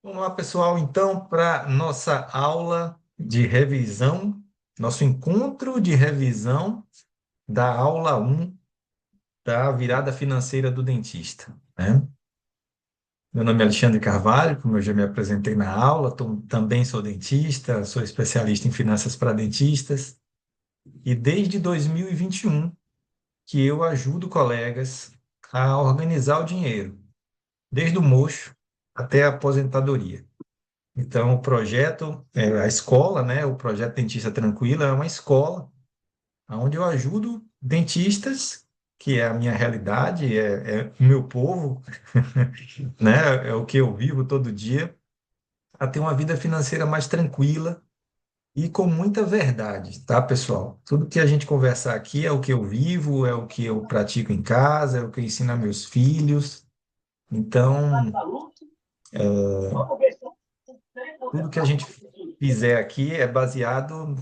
Vamos lá, pessoal, então, para nossa aula de revisão, nosso encontro de revisão da aula um da virada financeira do dentista, né? Meu nome é Alexandre Carvalho, como eu já me apresentei na aula, também sou dentista, sou especialista em finanças para dentistas, e desde 2021 que eu ajudo colegas a organizar o dinheiro, desde o mocho até a aposentadoria. Então, o projeto, a escola, né, o projeto Dentista Tranquila é uma escola onde eu ajudo dentistas, que é a minha realidade, é o meu povo, né, é o que eu vivo todo dia, a ter uma vida financeira mais tranquila e com muita verdade, tá, pessoal? Tudo que a gente conversar aqui é o que eu vivo, é o que eu pratico em casa, é o que eu ensino a meus filhos. Então, tudo que a gente fizer aqui é baseado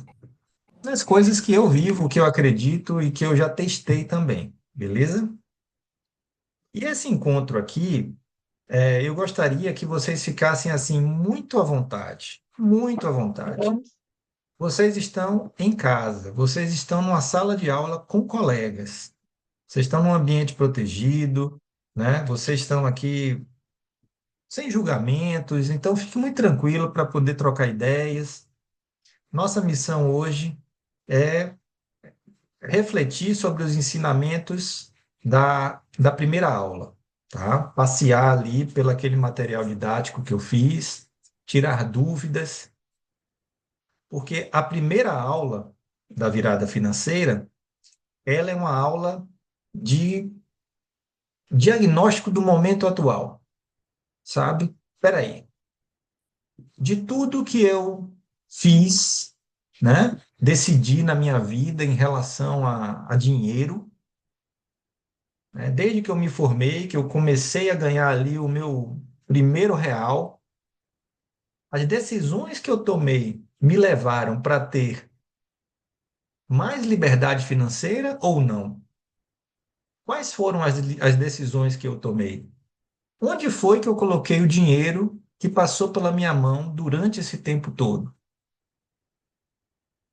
nas coisas que eu vivo, que eu acredito e que eu já testei também, beleza? E esse encontro aqui, eu gostaria que vocês ficassem assim muito à vontade, muito à vontade. Vocês estão em casa, vocês estão numa sala de aula com colegas, vocês estão num ambiente protegido, né? Vocês estão aqui sem julgamentos, então fique muito tranquilo para poder trocar ideias. Nossa missão hoje é refletir sobre os ensinamentos da primeira aula, tá? Passear ali pelo aquele material didático que eu fiz, tirar dúvidas, porque a primeira aula da virada financeira, ela é uma aula de diagnóstico do momento atual, sabe? Espera aí, de tudo que eu fiz, né? Decidi na minha vida em relação a dinheiro, né? Desde que eu me formei, que eu comecei a ganhar ali o meu primeiro real, as decisões que eu tomei me levaram para ter mais liberdade financeira ou não? Quais foram as decisões que eu tomei? Onde foi que eu coloquei o dinheiro que passou pela minha mão durante esse tempo todo?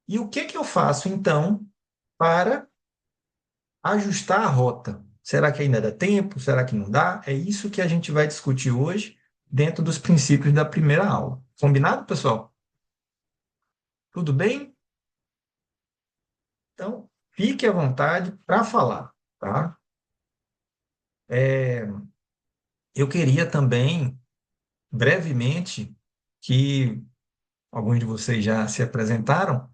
E o que que eu faço então para ajustar a rota? Será que ainda dá tempo? Será que não dá? É isso que a gente vai discutir hoje dentro dos princípios da primeira aula. Combinado, pessoal? Tudo bem? Então, fique à vontade para falar, tá? É, eu queria também, brevemente, que alguns de vocês já se apresentaram,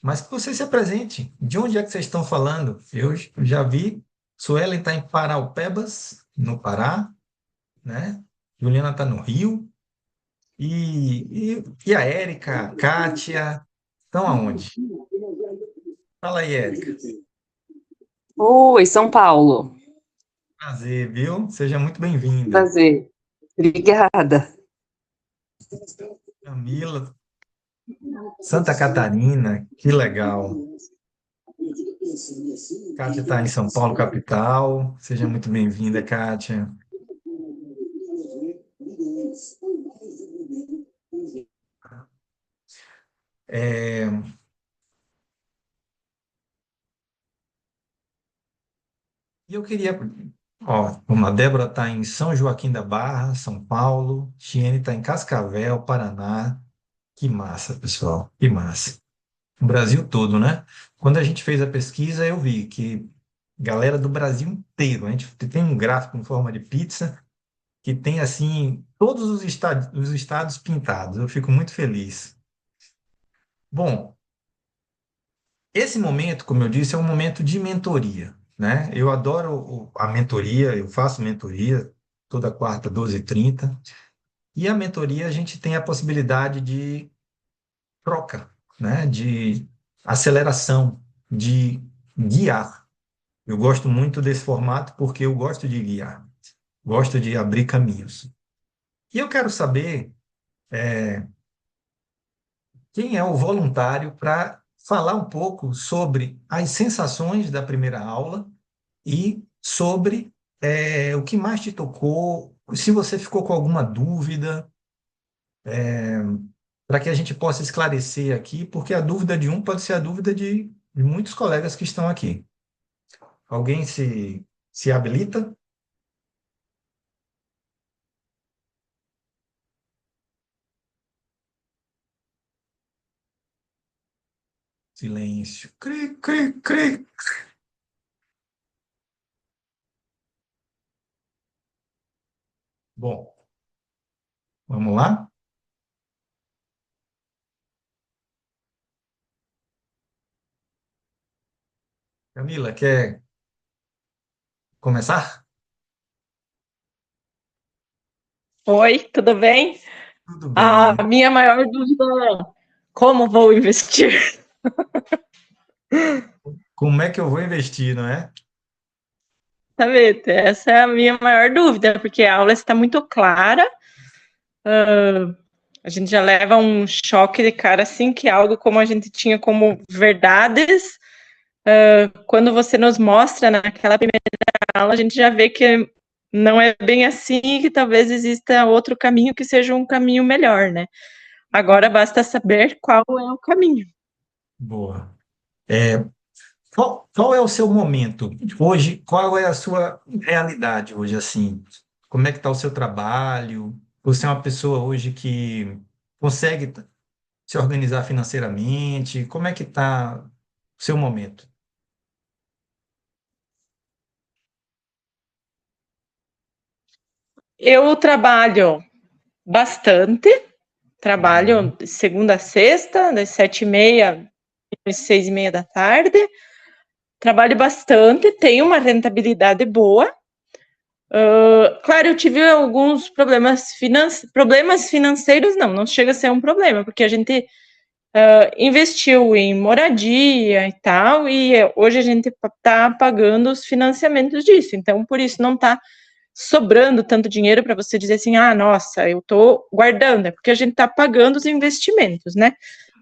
mas que você se apresente. De onde é que vocês estão falando? Eu já vi, Suelen está em Paraupebas, no Pará, né? Juliana está no Rio. E a Érica, a Kátia, estão aonde? Fala aí, Érica. Oi, São Paulo. Prazer, viu? Seja muito bem-vinda. Prazer. Obrigada. Camila, Santa Catarina, que legal. Kátia está em São Paulo, capital. Seja muito bem-vinda, Kátia. É, e eu queria. Ó, a Débora está em São Joaquim da Barra, São Paulo. Tiene está em Cascavel, Paraná. Que massa, pessoal. Que massa. O Brasil todo, né? Quando a gente fez a pesquisa, eu vi que galera do Brasil inteiro, a gente tem um gráfico em forma de pizza que tem, assim, todos os estados pintados. Eu fico muito feliz. Bom, esse momento, como eu disse, é um momento de mentoria, né? Eu adoro a mentoria, eu faço mentoria toda quarta, 12h30. E a mentoria a gente tem a possibilidade de troca, né? De aceleração, de guiar. Eu gosto muito desse formato porque eu gosto de guiar, gosto de abrir caminhos. E eu quero saber quem é o voluntário para falar um pouco sobre as sensações da primeira aula e sobre o que mais te tocou, se você ficou com alguma dúvida. para que a gente possa esclarecer aqui, porque a dúvida de um pode ser a dúvida de muitos colegas que estão aqui. Alguém se habilita? Silêncio. Cri, cri, cri. Bom, vamos lá? Camila, quer começar? Oi, tudo bem? Tudo A bem. minha maior dúvida é como vou investir? Como é que eu vou investir, não é? Sabe, essa é a minha maior dúvida, porque a aula está muito clara, a gente já leva um choque de cara assim, que é algo como a gente tinha como verdades, quando você nos mostra naquela primeira aula, a gente já vê que não é bem assim, e que talvez exista outro caminho que seja um caminho melhor, né? Agora basta saber qual é o caminho. Boa. É, qual é o seu momento hoje? Qual é a sua realidade hoje, assim? Como é que está o seu trabalho? Você é uma pessoa hoje que consegue se organizar financeiramente? Como é que está o seu momento? Eu trabalho bastante, trabalho de segunda a sexta, das 7h30 às 6h30 da tarde. Trabalho bastante, tenho uma rentabilidade boa. Claro, eu tive alguns problemas financeiros, não chega a ser um problema, porque a gente investiu em moradia e tal, e hoje a gente está pagando os financiamentos disso, então por isso não está sobrando tanto dinheiro para você dizer assim, ah, nossa, eu estou guardando, é porque a gente está pagando os investimentos, né?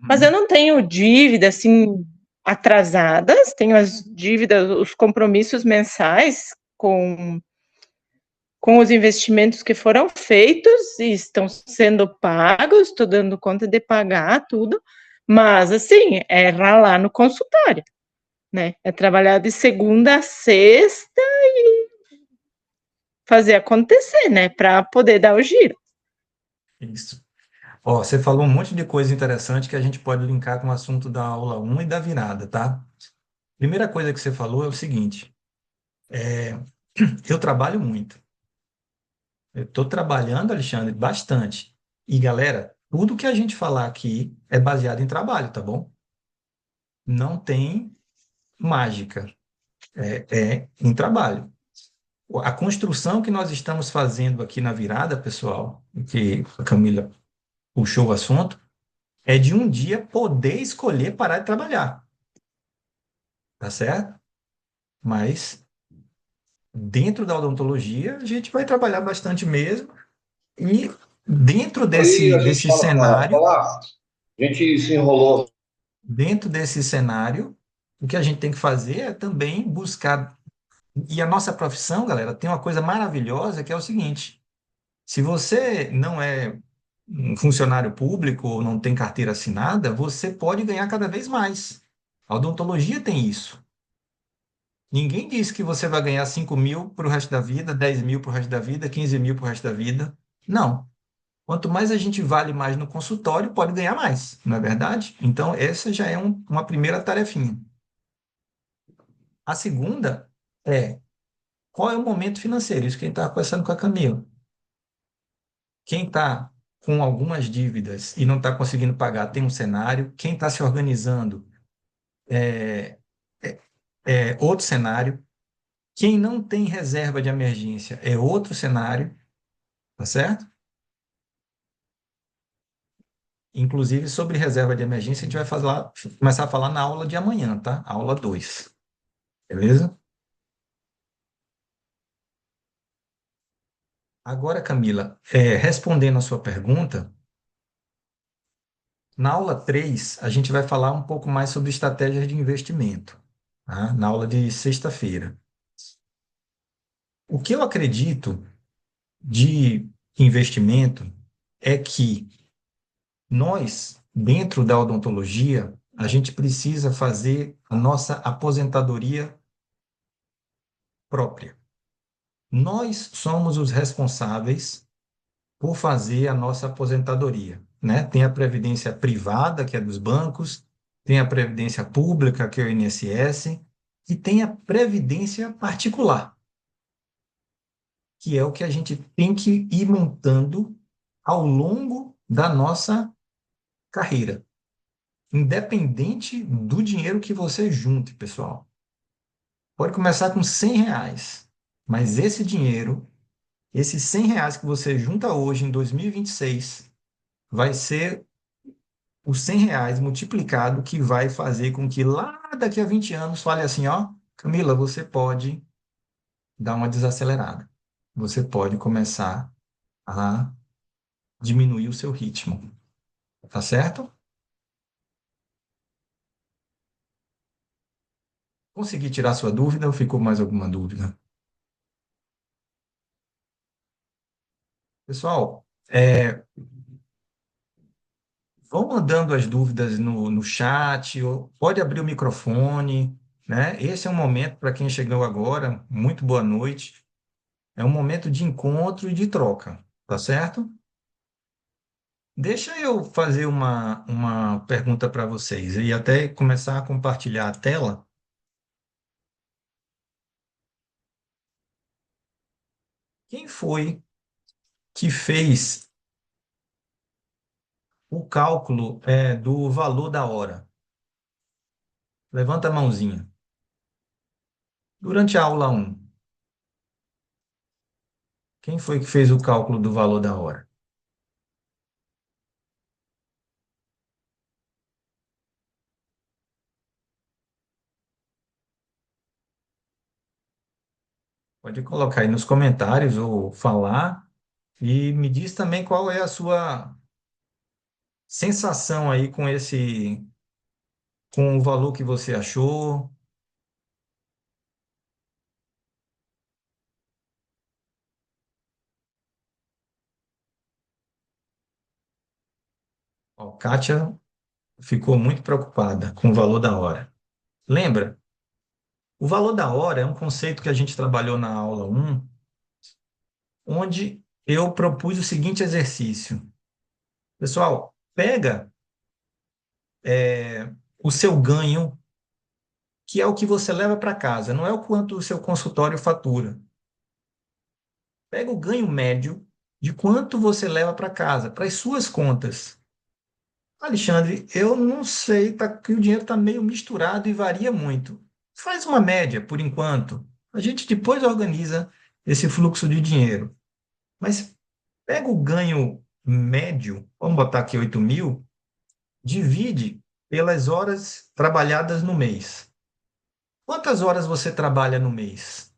Mas eu Uhum. não tenho dívida assim atrasadas, tenho as dívidas, os compromissos mensais com os investimentos que foram feitos e estão sendo pagos, estou dando conta de pagar tudo, mas assim, é ralar no consultório, né? É trabalhar de segunda a sexta, fazer acontecer, né? Para poder dar o giro. Isso. Ó, você falou um monte de coisa interessante que a gente pode linkar com o assunto da aula um e da virada, tá? Primeira coisa que você falou é o seguinte: eu trabalho muito. Eu estou trabalhando, Alexandre, bastante. E, galera, tudo que a gente falar aqui é baseado em trabalho, tá bom? Não tem mágica, é em trabalho. A construção que nós estamos fazendo aqui na virada, pessoal, que a Camila puxou o assunto, é de um dia poder escolher parar de trabalhar, tá certo? Mas dentro da odontologia, a gente vai trabalhar bastante mesmo, e dentro Aí desse, a gente desse fala para cenário, falar, a gente se enrolou. dentro desse cenário, o que a gente tem que fazer é também buscar. E a nossa profissão, galera, tem uma coisa maravilhosa que é o seguinte: se você não é um funcionário público ou não tem carteira assinada, você pode ganhar cada vez mais. A odontologia tem isso. Ninguém diz que você vai ganhar 5 mil para o resto da vida, 10 mil para o resto da vida, 15 mil para o resto da vida. Não. Quanto mais a gente vale mais no consultório, pode ganhar mais, não é verdade? Então, essa já é uma primeira tarefinha. A segunda é qual é o momento financeiro? Isso que a gente estava conversando com a Camila. Quem está com algumas dívidas e não está conseguindo pagar tem um cenário. Quem está se organizando é, é outro cenário. Quem não tem reserva de emergência é outro cenário, tá certo? Inclusive, sobre reserva de emergência, a gente vai começar a falar na aula de amanhã, tá? Aula 2, beleza? Agora, Camila, respondendo a sua pergunta, na aula 3 a gente vai falar um pouco mais sobre estratégias de investimento, tá? Na aula de sexta-feira. O que eu acredito de investimento é que Nós, dentro da odontologia, a gente precisa fazer a nossa aposentadoria própria. Nós somos os responsáveis por fazer a nossa aposentadoria, né? Tem a previdência privada, que é dos bancos, tem a previdência pública, que é o INSS, e tem a previdência particular, que é o que a gente tem que ir montando ao longo da nossa carreira, independente do dinheiro que você junte, pessoal. Pode começar com R$ 100, mas esse dinheiro, esses R$ 100 que você junta hoje, em 2026, vai ser os R$ 100 multiplicado que vai fazer com que lá daqui a 20 anos fale assim, ó, Camila, você pode dar uma desacelerada. Você pode começar a diminuir o seu ritmo. Tá certo? Consegui tirar sua dúvida ou ficou mais alguma dúvida? Pessoal, vão mandando as dúvidas no chat, ou pode abrir o microfone, né? Esse é um momento, para quem chegou agora, muito boa noite. É um momento de encontro e de troca, tá certo? Deixa eu fazer uma pergunta para vocês e até começar a compartilhar a tela. Quem foi que fez o cálculo do valor da hora? Levanta a mãozinha. Durante a aula um, quem foi que fez o cálculo do valor da hora? Pode colocar aí nos comentários ou falar e me diz também qual é a sua sensação aí com o valor que você achou. Ó, Kátia ficou muito preocupada com o valor da hora. Lembra? O valor da hora é um conceito que a gente trabalhou na aula um, onde eu propus o seguinte exercício. Pessoal, pega o seu ganho, que é o que você leva para casa, não é o quanto o seu consultório fatura. Pega o ganho médio de quanto você leva para casa, para as suas contas. Alexandre, eu não sei, tá, que o dinheiro está meio misturado e varia muito. Faz uma média, por enquanto. A gente depois organiza esse fluxo de dinheiro. Mas pega o ganho médio, vamos botar aqui 8.000, divide pelas horas trabalhadas no mês. Quantas horas você trabalha no mês?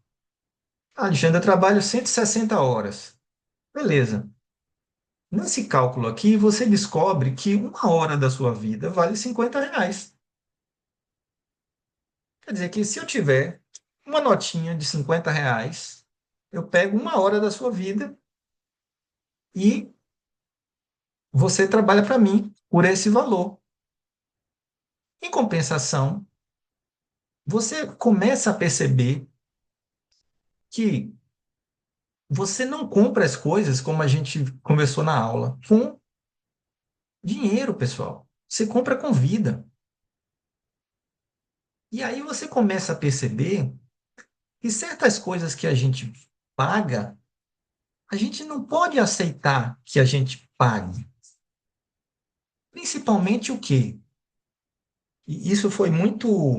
Alexandre, eu trabalho 160 horas. Beleza. Nesse cálculo aqui, você descobre que uma hora da sua vida vale R$ 50. Quer dizer que se eu tiver uma notinha de R$ 50, eu pego uma hora da sua vida e você trabalha para mim por esse valor. Em compensação, você começa a perceber que você não compra as coisas como a gente conversou na aula, com dinheiro, pessoal. Você compra com vida. E aí você começa a perceber que certas coisas que a gente paga, a gente não pode aceitar que a gente pague. Principalmente o quê? E isso foi muito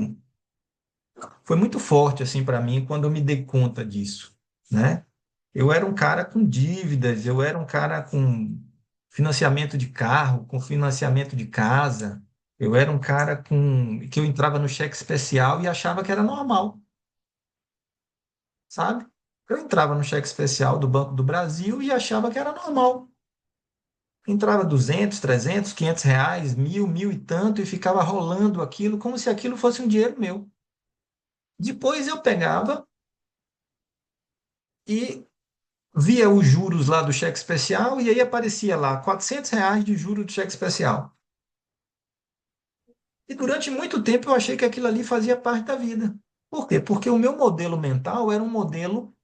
forte assim para mim quando eu me dei conta disso, né? Eu era um cara com dívidas, eu era um cara com financiamento de carro, com financiamento de casa. Eu era um cara com que eu entrava no cheque especial e achava que era normal, sabe? Eu entrava no cheque especial do Banco do Brasil e achava que era normal. Entrava 200, 300, R$ 500, 1.000, mil e tanto, e ficava rolando aquilo como se aquilo fosse um dinheiro meu. Depois eu pegava e via os juros lá do cheque especial e aí aparecia lá R$ 400 de juros do cheque especial. E durante muito tempo eu achei que aquilo ali fazia parte da vida. Por quê? Porque o meu modelo mental era um modelo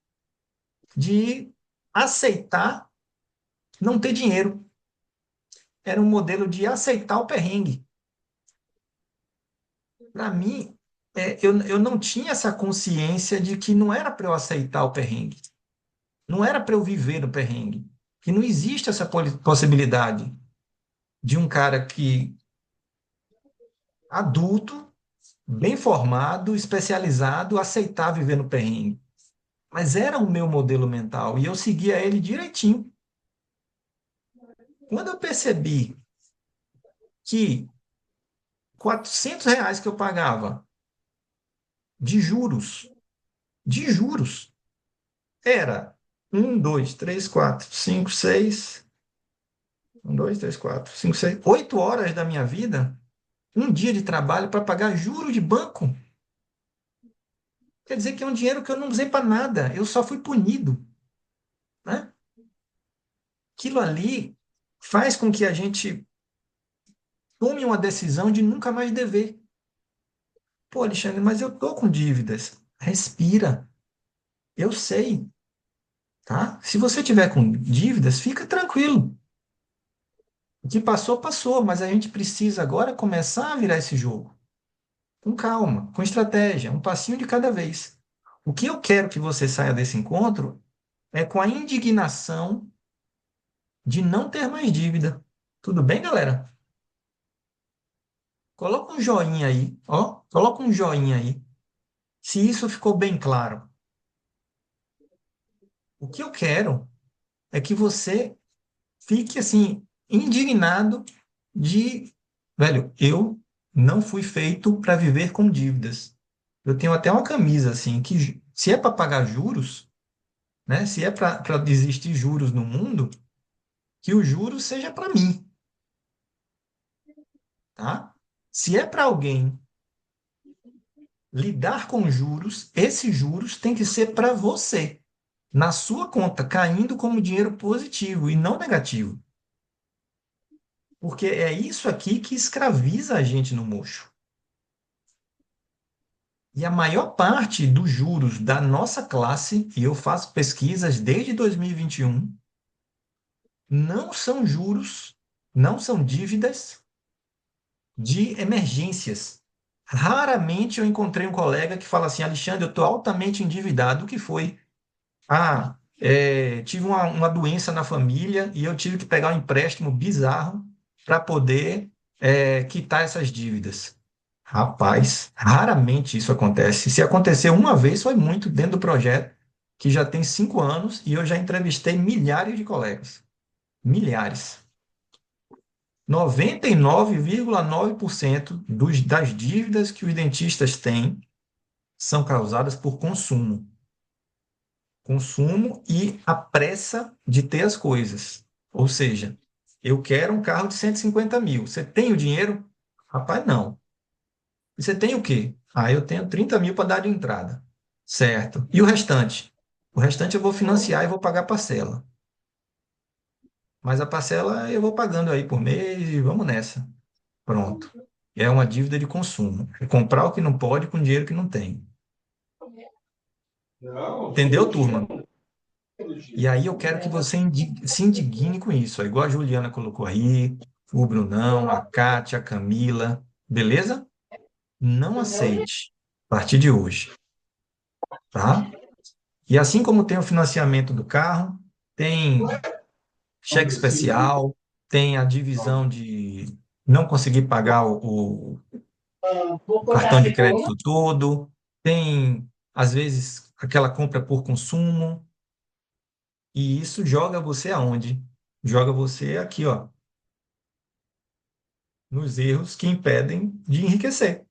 de aceitar não ter dinheiro. Era um modelo de aceitar o perrengue. Para mim, eu não tinha essa consciência de que não era para eu aceitar o perrengue. Não era para eu viver no perrengue. Que não existe essa possibilidade de um cara que adulto, bem formado, especializado, aceitar viver no perrengue. Mas era o meu modelo mental e eu seguia ele direitinho. Quando eu percebi que R$ 400 que eu pagava de juros, era um, dois, três, quatro, cinco, seis, um, dois, três, quatro, cinco, seis, 8 horas da minha vida, um dia de trabalho para pagar juro de banco. Quer dizer que é um dinheiro que eu não usei para nada, eu só fui punido, né? Aquilo ali faz com que a gente tome uma decisão de nunca mais dever. Pô, Alexandre, mas eu tô com dívidas. Respira. Eu sei, tá? Se você tiver com dívidas, fica tranquilo. O que passou, passou, mas a gente precisa agora começar a virar esse jogo. Com calma, com estratégia, um passinho de cada vez. O que eu quero que você saia desse encontro é com a indignação de não ter mais dívida. Tudo bem, galera? Coloca um joinha aí, ó. Coloca um joinha aí. Se isso ficou bem claro. O que eu quero é que você fique assim, indignado de, velho, eu não fui feito para viver com dívidas. Eu tenho até uma camisa assim, que se é para pagar juros, né? Se é para existir juros no mundo, que o juros seja para mim, tá? Se é para alguém lidar com juros, esses juros tem que ser para você, na sua conta, caindo como dinheiro positivo e não negativo. Porque é isso aqui que escraviza a gente no mocho. E a maior parte dos juros da nossa classe, e eu faço pesquisas desde 2021, não são juros, não são dívidas de emergências. Raramente eu encontrei um colega que fala assim, Alexandre, eu estou altamente endividado. O que foi? Tive uma doença na família e eu tive que pegar um empréstimo bizarro para poder quitar essas dívidas. Rapaz, raramente isso acontece. Se aconteceu uma vez, foi muito dentro do projeto, que já tem 5 anos e eu já entrevistei milhares de colegas. Milhares. 99,9% das dívidas que os dentistas têm são causadas por consumo. Consumo e a pressa de ter as coisas. Ou seja, eu quero um carro de 150 mil. Você tem o dinheiro? Rapaz, não. E você tem o quê? Eu tenho 30 mil para dar de entrada. Certo. E o restante? O restante eu vou financiar e vou pagar parcela. Mas a parcela eu vou pagando aí por mês e vamos nessa. Pronto. É uma dívida de consumo. É comprar o que não pode com dinheiro que não tem. Entendeu, turma? E aí eu quero que você se indigne com isso. Igual a Juliana colocou aí, o Brunão, a Kátia, a Camila. Beleza? Não aceite a partir de hoje, tá? E assim como tem o financiamento do carro, tem cheque especial, tem a divisão de não conseguir pagar o cartão de crédito todo, tem, às vezes, aquela compra por consumo, e isso joga você aonde? Joga você aqui, ó, nos erros que impedem de enriquecer.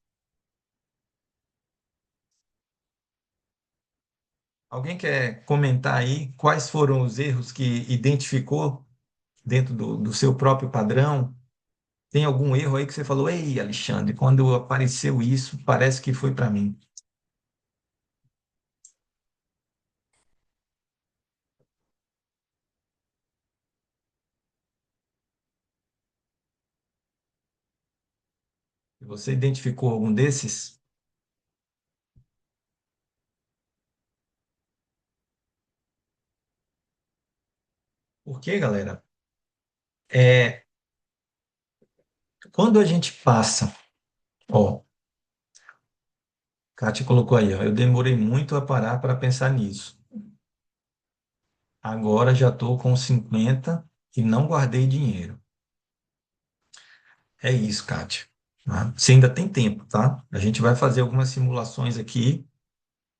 Alguém quer comentar aí quais foram os erros que identificou dentro do seu próprio padrão? Tem algum erro aí que você falou, ei, Alexandre, quando apareceu isso, parece que foi para mim. Você identificou algum desses? Porque, galera, é, quando a gente passa, ó, Kátia colocou aí, ó, eu demorei muito a parar para pensar nisso. Agora já estou com 50 e não guardei dinheiro. É isso, Kátia. Tá? Você ainda tem tempo, tá? A gente vai fazer algumas simulações aqui,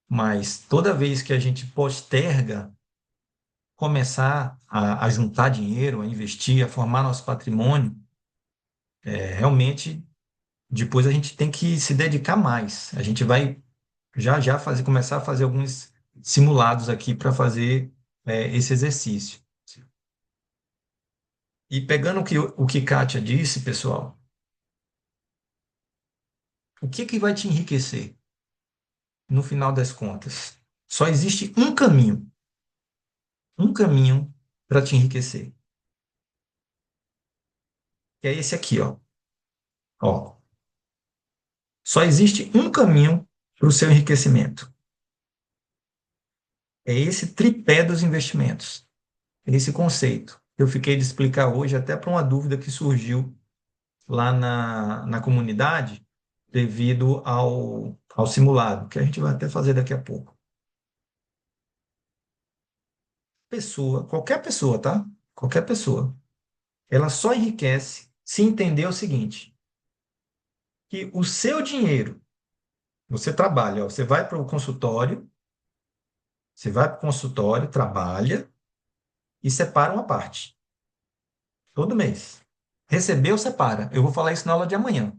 mas toda vez que a gente posterga começar a juntar dinheiro, a investir, a formar nosso patrimônio, realmente depois a gente tem que se dedicar mais. A gente vai já já fazer, começar a fazer alguns simulados aqui para fazer esse exercício. E pegando o que Kátia disse, pessoal, o que que vai te enriquecer no final das contas? Só existe um caminho para te enriquecer, que é esse aqui, ó. Ó, só existe um caminho para o seu enriquecimento. É esse tripé dos investimentos, é esse conceito. Eu fiquei de explicar hoje até para uma dúvida que surgiu lá na comunidade devido ao simulado, que a gente vai até fazer daqui a pouco. Qualquer pessoa, tá? Qualquer pessoa, ela só enriquece se entender o seguinte, que o seu dinheiro, você trabalha, ó, você vai para o consultório, trabalha e separa uma parte, todo mês. Recebeu, separa. Eu vou falar isso na aula de amanhã.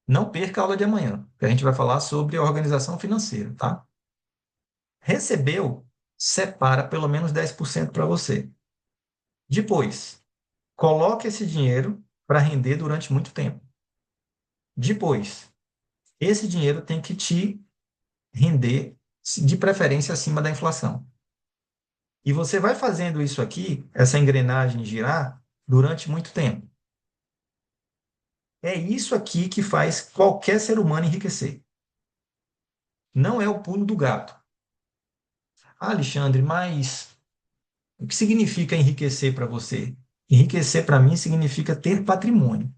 Não perca a aula de amanhã, que a gente vai falar sobre organização financeira, tá? Recebeu, separa pelo menos 10% para você. Depois, coloque esse dinheiro para render durante muito tempo. Depois, esse dinheiro tem que te render, de preferência, acima da inflação. E você vai fazendo isso aqui, essa engrenagem girar, durante muito tempo. É isso aqui que faz qualquer ser humano enriquecer. Não é o pulo do gato. Ah, Alexandre, mas o que significa enriquecer para você? Enriquecer para mim significa ter patrimônio.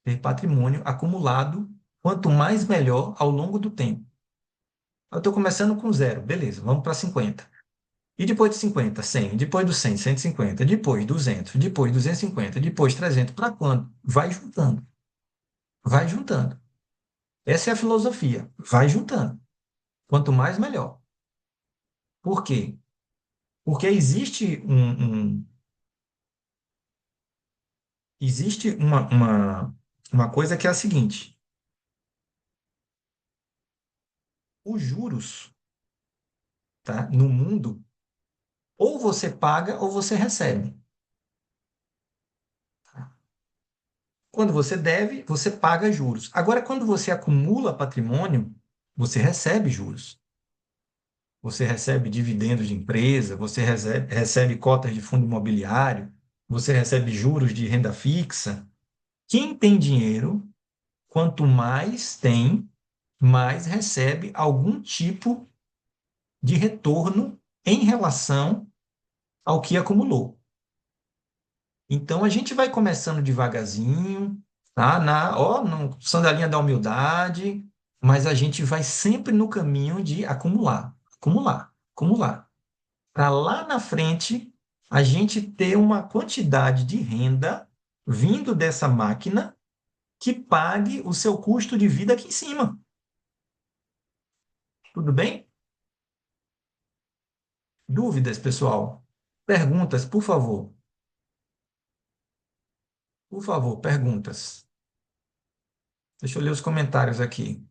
Ter patrimônio acumulado, quanto mais melhor ao longo do tempo. Eu estou começando com zero, beleza, vamos para 50. E depois de 50, 100. Depois do 100, 150. Depois 200. Depois 250. Depois 300. Para quando? Vai juntando. Vai juntando. Essa é a filosofia. Vai juntando. Quanto mais, melhor. Por quê? Porque existe uma coisa que é a seguinte: os juros, tá, no mundo, ou você paga ou você recebe. Quando você deve, você paga juros. Agora, quando você acumula patrimônio, você recebe juros. Você recebe dividendos de empresa, você recebe cotas de fundo imobiliário, você recebe juros de renda fixa. Quem tem dinheiro, quanto mais tem, mais recebe algum tipo de retorno em relação ao que acumulou. Então a gente vai começando devagarzinho, tá? No sandalinha da humildade, mas a gente vai sempre no caminho de acumular, acumular, acumular. Para lá na frente a gente ter uma quantidade de renda vindo dessa máquina que pague o seu custo de vida aqui em cima. Tudo bem? Dúvidas, pessoal? Perguntas, por favor. Por favor, perguntas. Deixa eu ler os comentários aqui.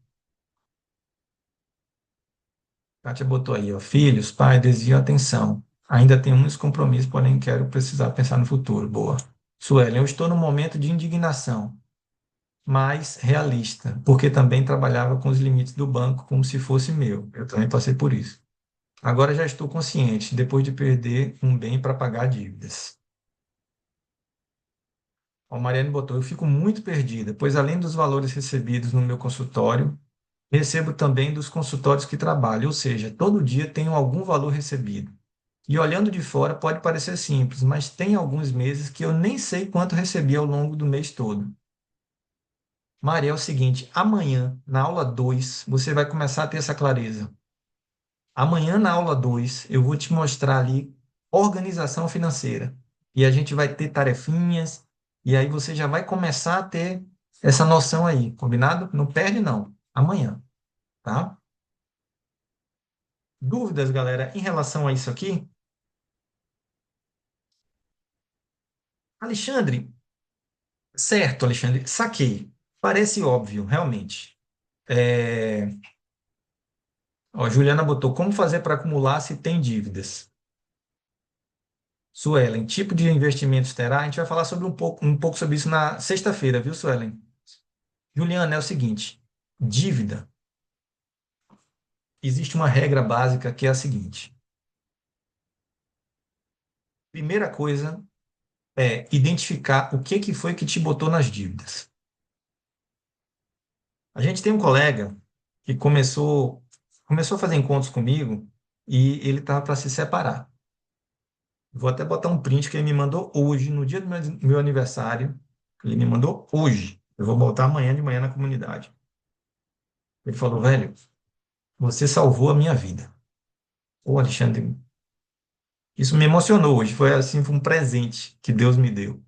Kátia botou aí, ó. Filhos, pai, desvio a atenção. Ainda tenho muitos compromissos, porém quero precisar pensar no futuro. Boa. Suelen, eu estou num momento de indignação, mas realista, porque também trabalhava com os limites do banco como se fosse meu. Eu também passei por isso. Agora já estou consciente, depois de perder um bem para pagar dívidas. A Mariane botou, eu fico muito perdida, pois além dos valores recebidos no meu consultório, recebo também dos consultórios que trabalho, ou seja, todo dia tenho algum valor recebido. E olhando de fora pode parecer simples, mas tem alguns meses que eu nem sei quanto recebi ao longo do mês todo. Maria, é o seguinte, amanhã, na aula 2 você vai começar a ter essa clareza. Amanhã, na aula 2 eu vou te mostrar ali organização financeira. E a gente vai ter tarefinhas, e aí você já vai começar a ter essa noção aí, combinado? Não perde, não. Amanhã, tá? Dúvidas, galera, em relação a isso aqui? Alexandre, certo, Alexandre, saquei. Parece óbvio, realmente. É... Ó, Juliana botou, como fazer para acumular se tem dívidas? Suelen, tipo de investimentos terá? A gente vai falar sobre um pouco sobre isso na sexta-feira, viu, Suelen? Juliana, é o seguinte: dívida, existe uma regra básica que é a seguinte: primeira coisa é identificar o que foi que te botou nas dívidas. A gente tem um colega que começou a fazer encontros comigo e ele estava para se separar. Vou até botar um print que ele me mandou hoje, no dia do meu aniversário. Ele me mandou hoje. Eu vou botar amanhã de manhã na comunidade. Ele falou, velho, você salvou a minha vida. Ô, Alexandre, isso me emocionou hoje. Foi assim, foi um presente que Deus me deu.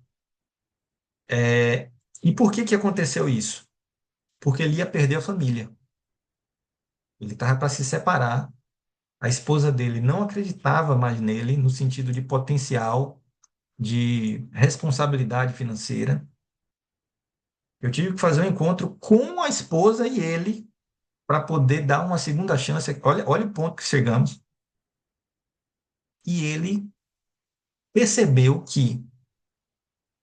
E por que que aconteceu isso? Porque ele ia perder a família. Ele estava para se separar. A esposa dele não acreditava mais nele no sentido de potencial, de responsabilidade financeira. Eu tive que fazer um encontro com a esposa e ele para poder dar uma segunda chance. Olha o ponto que chegamos. E ele percebeu que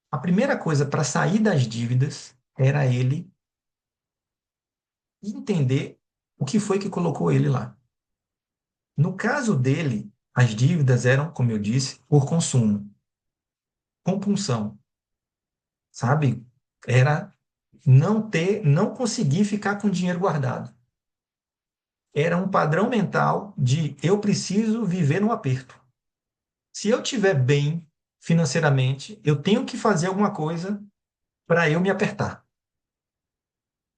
a primeira coisa para sair das dívidas era ele entender o que foi que colocou ele lá. No caso dele, as dívidas eram, como eu disse, por consumo, compulsão, sabe? Era não conseguir ficar com dinheiro guardado. Era um padrão mental de eu preciso viver no aperto. Se eu estiver bem financeiramente, eu tenho que fazer alguma coisa para eu me apertar.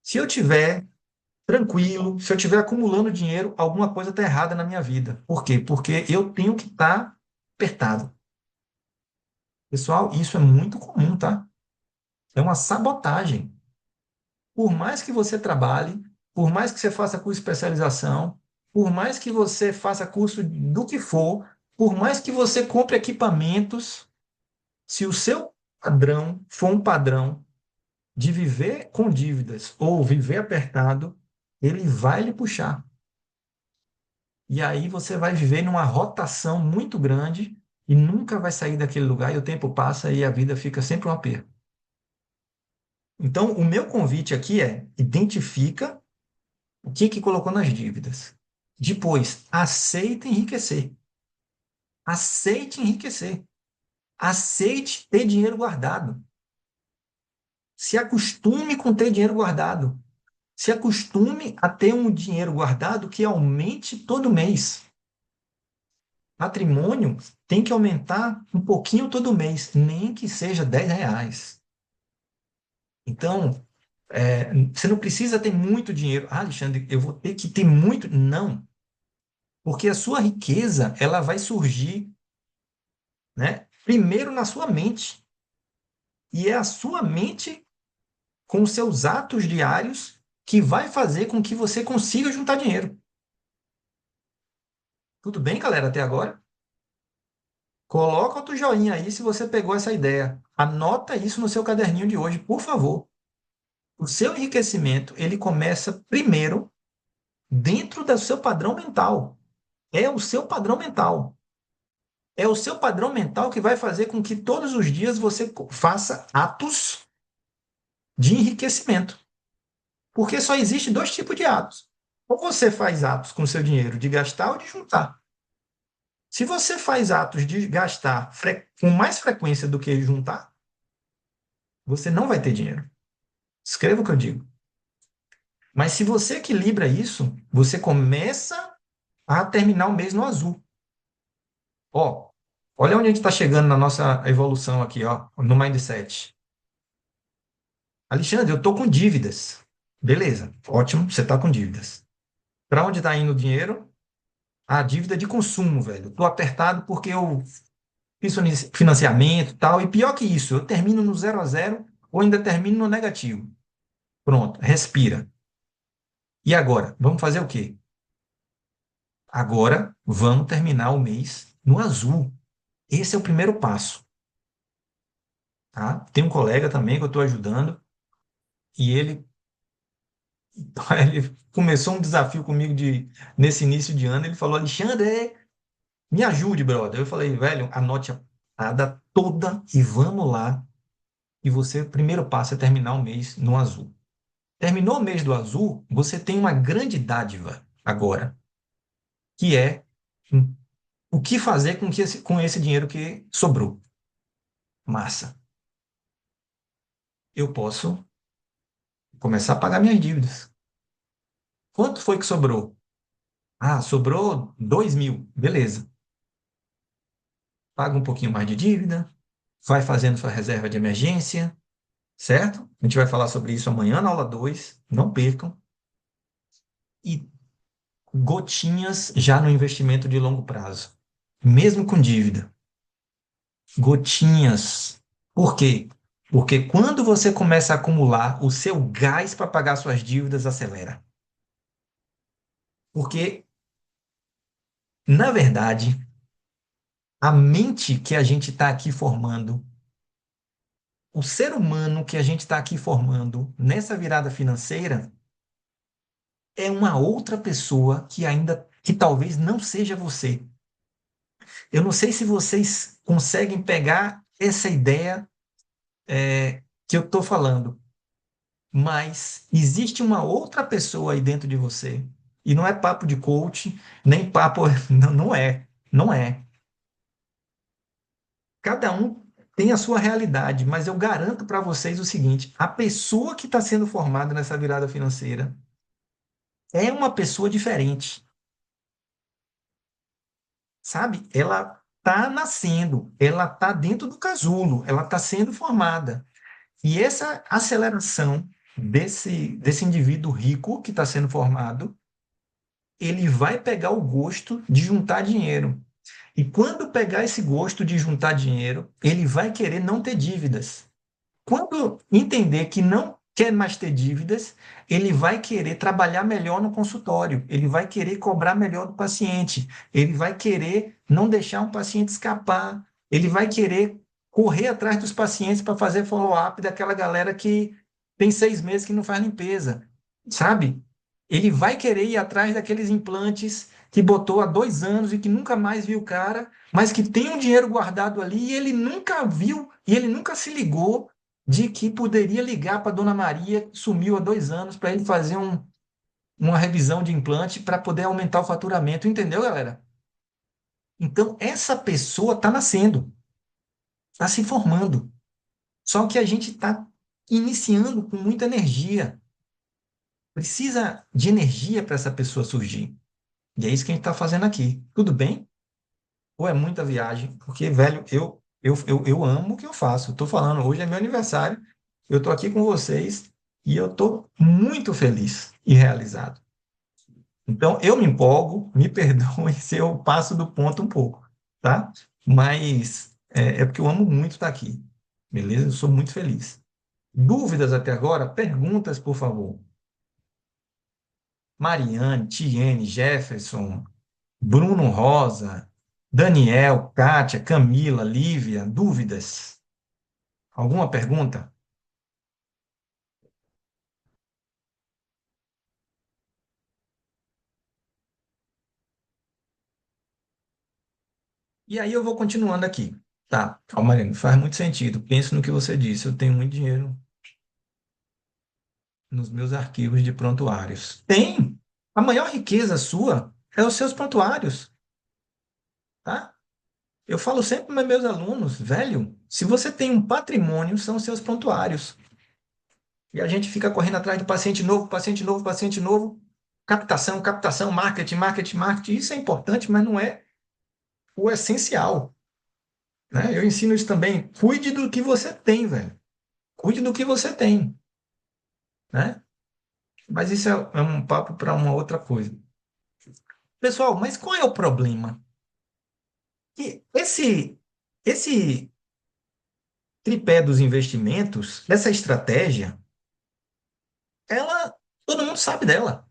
Se eu tiver tranquilo, se eu estiver acumulando dinheiro, alguma coisa está errada na minha vida. Por quê? Porque eu tenho que estar apertado. Pessoal, isso é muito comum, tá? É uma sabotagem. Por mais que você trabalhe, por mais que você faça curso de especialização, por mais que você faça curso do que for, por mais que você compre equipamentos, se o seu padrão for um padrão de viver com dívidas ou viver apertado, ele vai lhe puxar. E aí você vai viver numa rotação muito grande e nunca vai sair daquele lugar e o tempo passa e a vida fica sempre um aperto. Então, o meu convite aqui é: identifica o que que colocou nas dívidas. Depois, aceite enriquecer. Aceite enriquecer. Aceite ter dinheiro guardado. Se acostume com ter dinheiro guardado. Se acostume a ter um dinheiro guardado que aumente todo mês. Patrimônio tem que aumentar um pouquinho todo mês, nem que seja R$ 10. Então, você não precisa ter muito dinheiro. Ah, Alexandre, eu vou ter que ter muito. Não, porque a sua riqueza ela vai surgir, né, primeiro na sua mente. E é a sua mente, com os seus atos diários, que vai fazer com que você consiga juntar dinheiro. Tudo bem, galera, até agora? Coloca outro joinha aí se você pegou essa ideia. Anota isso no seu caderninho de hoje, por favor. O seu enriquecimento, ele começa primeiro dentro do seu padrão mental. É o seu padrão mental. É o seu padrão mental que vai fazer com que todos os dias você faça atos de enriquecimento. Porque só existe dois tipos de atos. Ou você faz atos com o seu dinheiro de gastar ou de juntar. Se você faz atos de gastar com mais frequência do que juntar, você não vai ter dinheiro. Escreva o que eu digo. Mas se você equilibra isso, você começa a terminar o mês no azul. Ó, olha onde a gente está chegando na nossa evolução aqui, ó, no mindset. Alexandre, eu tô com dívidas. Beleza, ótimo, você tá com dívidas. Para onde está indo o dinheiro? A dívida de consumo, velho. Tô apertado porque eu fiz financiamento e tal. E pior que isso, eu termino no zero a zero ou ainda termino no negativo. Pronto, respira. E agora? Vamos fazer o quê? Agora vamos terminar o mês no azul. Esse é o primeiro passo, tá? Tem um colega também que eu estou ajudando e ele começou um desafio comigo nesse início de ano. Ele falou: Alexandre, me ajude, brother. Eu falei: velho, anote a parada toda e vamos lá. E você, o primeiro passo é terminar o mês no azul. Terminou o mês do azul, você tem uma grande dádiva agora, que é o que fazer com esse dinheiro que sobrou. Massa. Eu posso começar a pagar minhas dívidas. Quanto foi que sobrou? Ah, sobrou 2.000. Beleza. Paga um pouquinho mais de dívida, vai fazendo sua reserva de emergência, certo? A gente vai falar sobre isso amanhã na aula 2. Não percam. E gotinhas já no investimento de longo prazo, mesmo com dívida. Gotinhas. Por quê? Porque quando você começa a acumular, o seu gás para pagar suas dívidas acelera. Porque, na verdade, a mente que a gente está aqui formando, o ser humano que a gente está aqui formando nessa virada financeira, é uma outra pessoa que talvez não seja você. Eu não sei se vocês conseguem pegar essa ideia que eu estou falando, mas existe uma outra pessoa aí dentro de você. E não é papo de coach, nem papo. Não, não é. Não é. Cada um tem a sua realidade, mas eu garanto para vocês o seguinte: a pessoa que está sendo formada nessa virada financeira é uma pessoa diferente, sabe? Ela está nascendo, ela está dentro do casulo, ela está sendo formada. E essa aceleração desse indivíduo rico que está sendo formado, ele vai pegar o gosto de juntar dinheiro. E quando pegar esse gosto de juntar dinheiro, ele vai querer não ter dívidas. Quando entender que não quer mais ter dívidas, ele vai querer trabalhar melhor no consultório, ele vai querer cobrar melhor do paciente, ele vai querer não deixar um paciente escapar, ele vai querer correr atrás dos pacientes para fazer follow-up daquela galera que tem 6 meses que não faz limpeza, sabe? Ele vai querer ir atrás daqueles implantes que botou há 2 anos e que nunca mais viu o cara, mas que tem um dinheiro guardado ali e ele nunca viu e ele nunca se ligou de que poderia ligar para Dona Maria, que sumiu há 2 anos, para ele fazer uma revisão de implante para poder aumentar o faturamento. Entendeu, galera? Então, essa pessoa está nascendo, está se formando. Só que a gente está iniciando com muita energia. Precisa de energia para essa pessoa surgir. E é isso que a gente está fazendo aqui. Tudo bem? Ou é muita viagem? Porque, velho, eu amo o que eu faço. Estou falando, hoje é meu aniversário, eu estou aqui com vocês e eu estou muito feliz e realizado. Então, eu me empolgo, me perdoem se eu passo do ponto um pouco, tá? Mas é porque eu amo muito estar aqui, beleza? Eu sou muito feliz. Dúvidas até agora? Perguntas, por favor. Mariane, Tiene, Jefferson, Bruno Rosa, Daniel, Kátia, Camila, Lívia, dúvidas? Alguma pergunta? E aí eu vou continuando aqui. Tá, ó, Mariane, faz muito sentido. Penso no que você disse. Eu tenho muito dinheiro nos meus arquivos de prontuários. Tem! A maior riqueza sua é os seus prontuários, tá? Eu falo sempre para meus alunos, velho, se você tem um patrimônio, são seus prontuários. E a gente fica correndo atrás de paciente novo, paciente novo, paciente novo. Captação, captação, marketing, marketing, marketing. Isso é importante, mas não é o essencial, né? Eu ensino isso também. Cuide do que você tem, velho. Cuide do que você tem, né? Mas isso é um papo para uma outra coisa. Pessoal, mas qual é o problema? Que esse tripé dos investimentos, essa estratégia, ela, todo mundo sabe dela.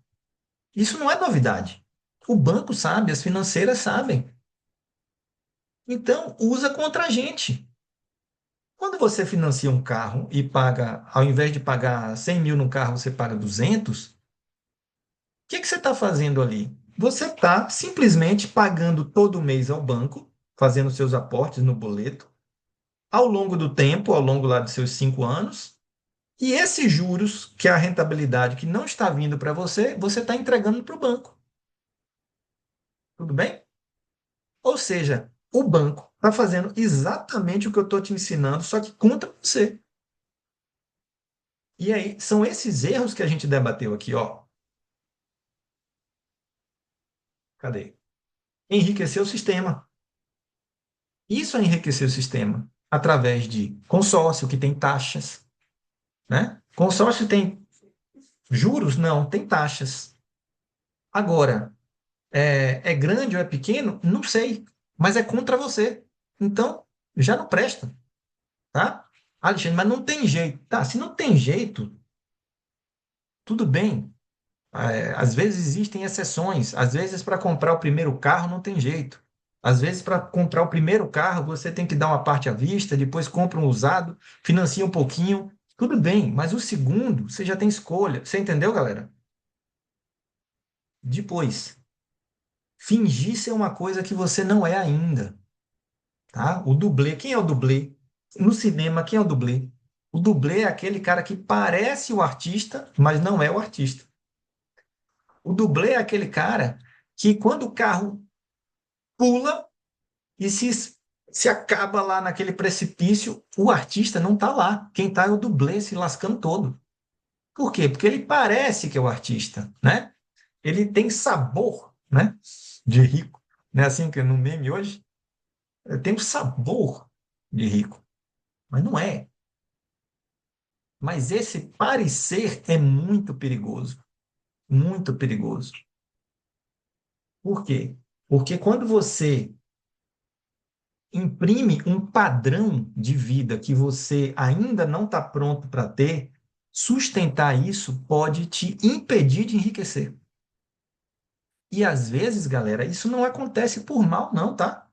Isso não é novidade. O banco sabe, as financeiras sabem. Então, usa contra a gente. Quando você financia um carro e paga, ao invés de pagar 100 mil no carro, você paga 200, o que você está fazendo ali? Você está simplesmente pagando todo mês ao banco, fazendo seus aportes no boleto, ao longo do tempo, ao longo lá dos seus 5 anos, e esses juros, que é a rentabilidade que não está vindo para você, você está entregando para o banco. Tudo bem? Ou seja, o banco está fazendo exatamente o que eu estou te ensinando, só que contra você. E aí, são esses erros que a gente debateu aqui, ó. Cadê? Enriquecer o sistema. Isso é enriquecer o sistema através de consórcio, que tem taxas, né? Consórcio tem juros? Não, tem taxas. Agora, é grande ou é pequeno? Não sei, mas é contra você. Então, já não presta, tá? Alexandre, mas não tem jeito. Tá, se não tem jeito, tudo bem. Às vezes existem exceções. Às vezes, para comprar o primeiro carro, não tem jeito. Às vezes, para comprar o primeiro carro, você tem que dar uma parte à vista, depois compra um usado, financia um pouquinho. Tudo bem, mas o segundo, você já tem escolha. Você entendeu, galera? Depois, fingir ser uma coisa que você não é ainda, tá? O dublê, quem é o dublê? No cinema, quem é o dublê? O dublê é aquele cara que parece o artista, mas não é o artista. O dublê é aquele cara que, quando o carro pula e se acaba lá naquele precipício, o artista não está lá. Quem está é o dublê se lascando todo. Por quê? Porque ele parece que é o artista, né? Ele tem sabor, né? De rico. Não é assim que no meme hoje? Tem um sabor de rico, mas não é. Mas esse parecer é muito perigoso, muito perigoso. Por quê? Porque quando você imprime um padrão de vida que você ainda não está pronto para ter, sustentar isso pode te impedir de enriquecer. E às vezes, galera, isso não acontece por mal, não, tá?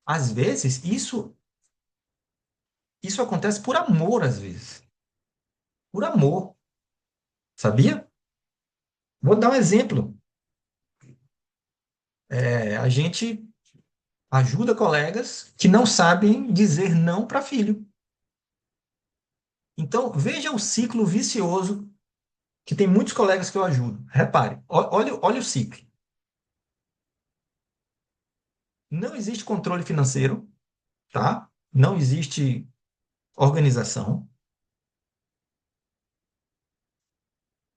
Às vezes, isso acontece por amor, às vezes. Por amor, sabia? Vou dar um exemplo. A gente ajuda colegas que não sabem dizer não para filho. Então, veja o ciclo vicioso que tem muitos colegas que eu ajudo. Repare, olha o ciclo. Não existe controle financeiro, tá? Não existe organização.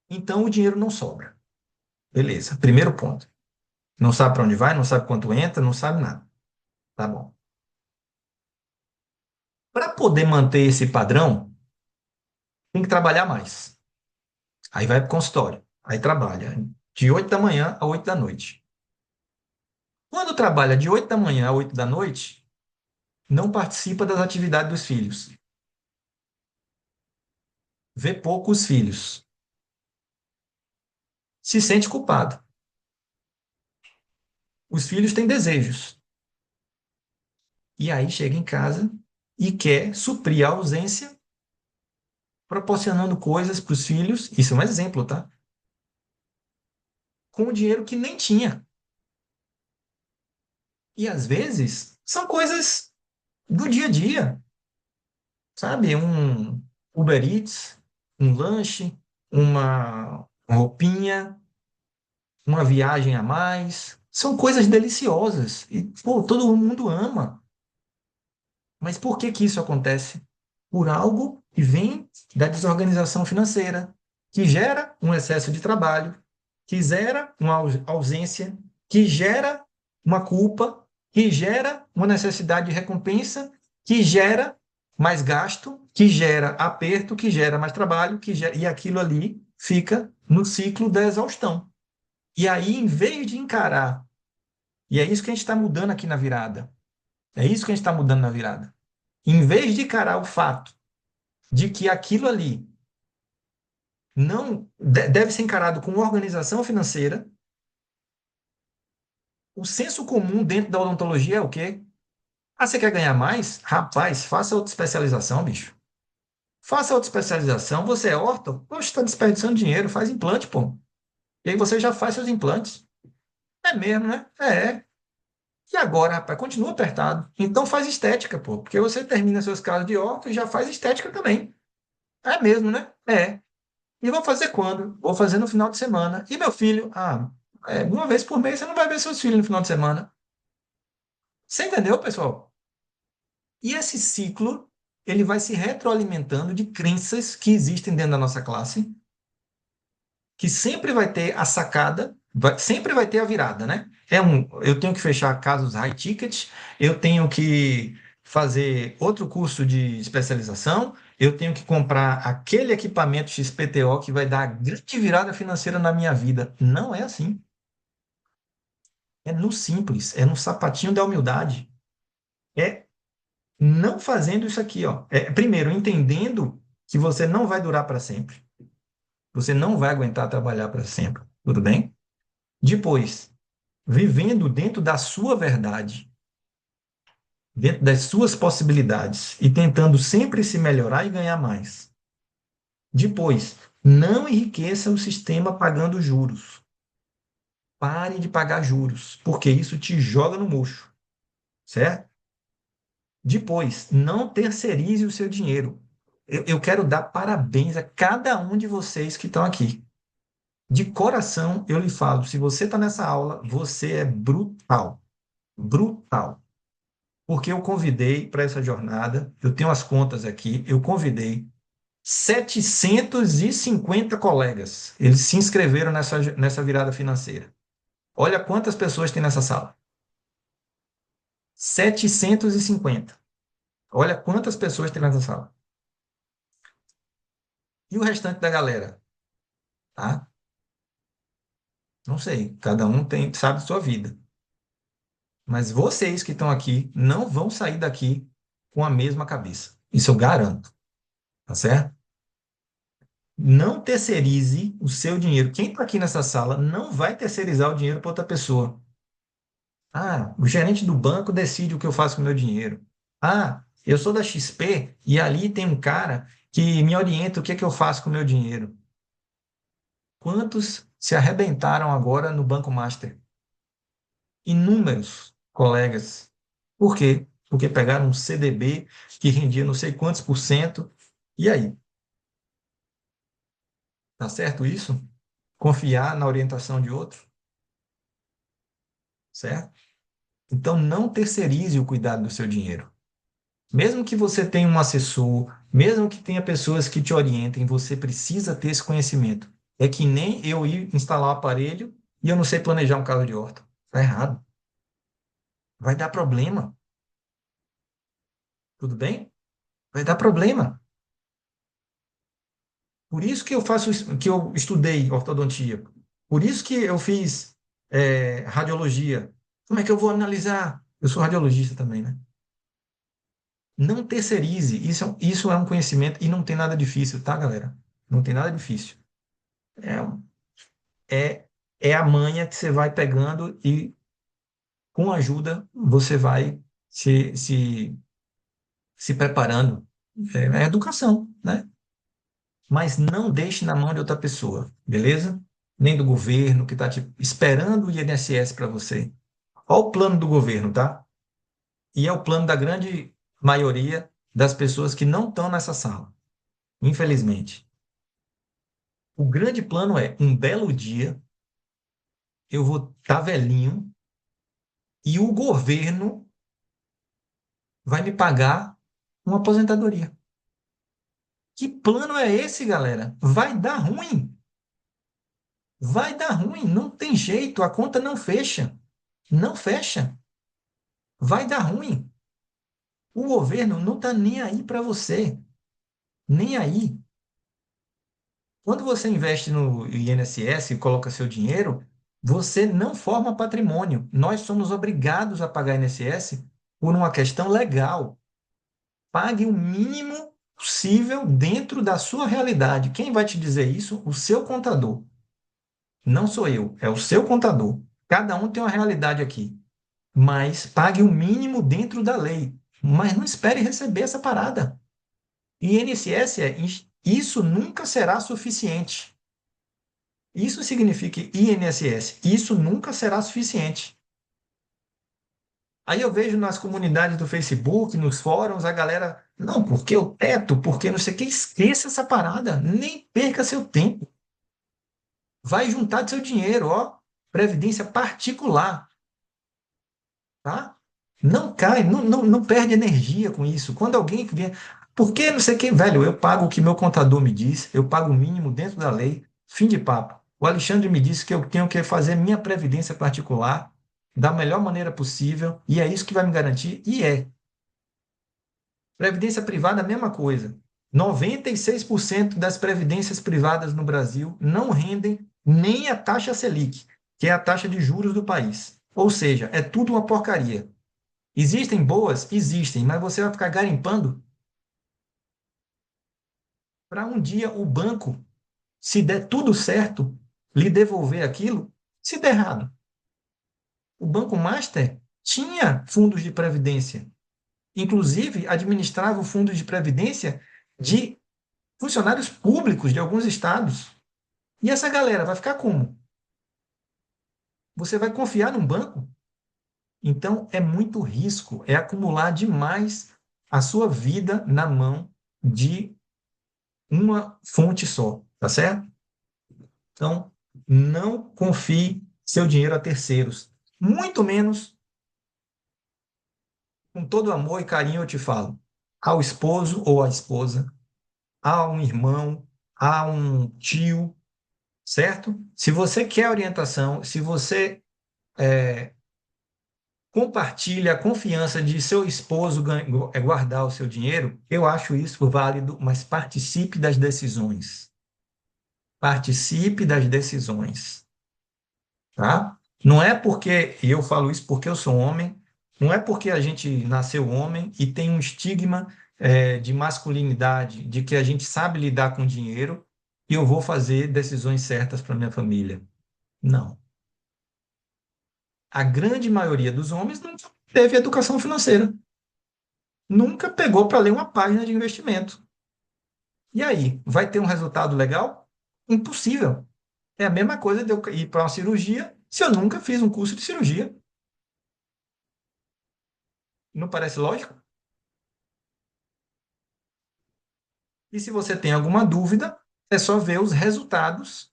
Então, o dinheiro não sobra. Beleza, primeiro ponto. Não sabe para onde vai, não sabe quanto entra, não sabe nada. Tá bom. Para poder manter esse padrão, tem que trabalhar mais. Aí vai para o consultório. Aí trabalha de 8 da manhã a 8 da noite. Quando trabalha de 8 da manhã a 8 da noite, não participa das atividades dos filhos. Vê poucos filhos. Se sente culpado. Os filhos têm desejos. E aí chega em casa e quer suprir a ausência, proporcionando coisas para os filhos. Isso é um exemplo, tá? Com o dinheiro que nem tinha. E às vezes são coisas do dia a dia, sabe? Um Uber Eats, um lanche, uma roupinha, uma viagem a mais, São coisas deliciosas e, pô, todo mundo ama. Mas por que que isso acontece? Por algo que vem da desorganização financeira, que gera um excesso de trabalho, que gera uma ausência, que gera uma culpa, que gera uma necessidade de recompensa, que gera mais gasto, que gera aperto, que gera mais trabalho, e aquilo ali fica no ciclo da exaustão. E aí, em vez de encarar, e é isso que a gente está mudando aqui na virada, é isso que a gente está mudando na virada. Em vez de encarar o fato de que aquilo ali não deve ser encarado como organização financeira, o senso comum dentro da odontologia é o quê? Ah, você quer ganhar mais? Rapaz, faça outra especialização, bicho. Faça outra especialização. Você é orto? Poxa, está desperdiçando dinheiro. Faz implante, pô. E aí você já faz seus implantes. É mesmo, né? É. E agora, rapaz, continua apertado. Então faz estética, pô. Porque você termina seus casos de orto e já faz estética também. É mesmo, né? É. E vou fazer quando? Vou fazer no final de semana. E meu filho? Ah, uma vez por mês você não vai ver seus filhos no final de semana. Você entendeu, pessoal? E esse ciclo, ele vai se retroalimentando de crenças que existem dentro da nossa classe, que sempre vai ter a sacada, sempre vai ter a virada, né? Eu tenho que fechar casos high ticket, eu tenho que fazer outro curso de especialização, eu tenho que comprar aquele equipamento XPTO que vai dar a grande virada financeira na minha vida. Não é assim. É no simples, é no sapatinho da humildade. É não fazendo isso aqui, ó. Primeiro, entendendo que você não vai durar para sempre. Você não vai aguentar trabalhar para sempre. Tudo bem? Depois, vivendo dentro da sua verdade, dentro das suas possibilidades e tentando sempre se melhorar e ganhar mais. Depois, não enriqueça o sistema pagando juros. Pare de pagar juros, porque isso te joga no murcho, certo? Depois, não terceirize o seu dinheiro. Eu quero dar parabéns a cada um de vocês que estão aqui. De coração, eu lhe falo, se você está nessa aula, você é brutal. Brutal. Porque eu convidei para essa jornada, eu tenho as contas aqui, eu convidei 750 colegas. Eles se inscreveram nessa virada financeira. Olha quantas pessoas tem nessa sala. 750. Olha quantas pessoas tem nessa sala. E o restante da galera? Tá? Não sei. Cada um sabe sua vida. Mas vocês que estão aqui não vão sair daqui com a mesma cabeça. Isso eu garanto. Tá certo? Não terceirize o seu dinheiro. Quem está aqui nessa sala não vai terceirizar o dinheiro para outra pessoa. Ah, o gerente do banco decide o que eu faço com o meu dinheiro. Ah, eu sou da XP e ali tem um cara que me orienta o que é que eu faço com o meu dinheiro. Quantos se arrebentaram agora no Banco Master? Inúmeros colegas. Por quê? Porque pegaram um CDB que rendia não sei quantos por cento. E aí? Tá certo isso? Confiar na orientação de outro? Certo? Então, não terceirize o cuidado do seu dinheiro. Mesmo que você tenha um assessor, mesmo que tenha pessoas que te orientem, você precisa ter esse conhecimento. É que nem eu ir instalar o aparelho e eu não sei planejar um caso de horta. Está errado. Vai dar problema. Tudo bem? Vai dar problema. Por isso que eu faço que eu estudei ortodontia. Por isso que eu fiz radiologia. Como é que eu vou analisar? Eu sou radiologista também, né? Não terceirize. Isso é um conhecimento e não tem nada difícil, tá, galera? Não tem nada difícil. É, é a manha que você vai pegando e, com ajuda, você vai se preparando. É educação, né? Mas não deixe na mão de outra pessoa, beleza? Nem do governo que está esperando o INSS para você. Olha o plano do governo, tá? E é o plano da grande maioria das pessoas que não estão nessa sala, infelizmente. O grande plano é, um belo dia, eu vou estar velhinho, e o governo vai me pagar uma aposentadoria. Que plano é esse, galera? Vai dar ruim. Vai dar ruim. Não tem jeito. A conta não fecha. Não fecha. Vai dar ruim. O governo não está nem aí para você. Nem aí. Quando você investe no INSS e coloca seu dinheiro, você não forma patrimônio. Nós somos obrigados a pagar INSS por uma questão legal. Pague o mínimo possível dentro da sua realidade. Quem vai te dizer isso? O seu contador. Não sou eu, é o seu contador. Cada um tem uma realidade aqui. Mas pague o mínimo dentro da lei. Mas não espere receber essa parada. INSS isso nunca será suficiente. Isso significa INSS. Isso nunca será suficiente. Aí eu vejo nas comunidades do Facebook, nos fóruns, a galera, não, porque o teto, porque não sei o que, esqueça essa parada, nem perca seu tempo. Vai juntar seu dinheiro, ó, previdência particular, tá? Não cai, não perde energia com isso. Quando alguém vier, porque não sei o que, velho, eu pago o que meu contador me diz, eu pago o mínimo dentro da lei, fim de papo. O Alexandre me disse que eu tenho que fazer minha previdência particular da melhor maneira possível, e é isso que vai me garantir, e é. Previdência privada, a mesma coisa. 96% das previdências privadas no Brasil não rendem nem a taxa Selic, que é a taxa de juros do país. Ou seja, é tudo uma porcaria. Existem boas? Existem, mas você vai ficar garimpando para um dia o banco, se der tudo certo, lhe devolver aquilo, se der errado. O Banco Master tinha fundos de previdência, inclusive administrava o fundo de previdência de funcionários públicos de alguns estados. E essa galera vai ficar como? Você vai confiar num banco? Então, é muito risco, é acumular demais a sua vida na mão de uma fonte só, tá certo? Então, não confie seu dinheiro a terceiros. Muito menos, com todo amor e carinho, eu te falo, ao esposo ou à esposa, a um irmão, a um tio, certo? Se você quer orientação, se você compartilha a confiança de seu esposo guardar o seu dinheiro, eu acho isso válido, mas participe das decisões. Participe das decisões, tá? Não é porque, e eu falo isso porque eu sou homem, não é porque a gente nasceu homem e tem um estigma de masculinidade, de que a gente sabe lidar com dinheiro, e eu vou fazer decisões certas para minha família. Não. A grande maioria dos homens não teve educação financeira. Nunca pegou para ler uma página de investimento. E aí, vai ter um resultado legal? Impossível. É a mesma coisa de eu ir para uma cirurgia se eu nunca fiz um curso de cirurgia. Não parece lógico? E se você tem alguma dúvida, é só ver os resultados.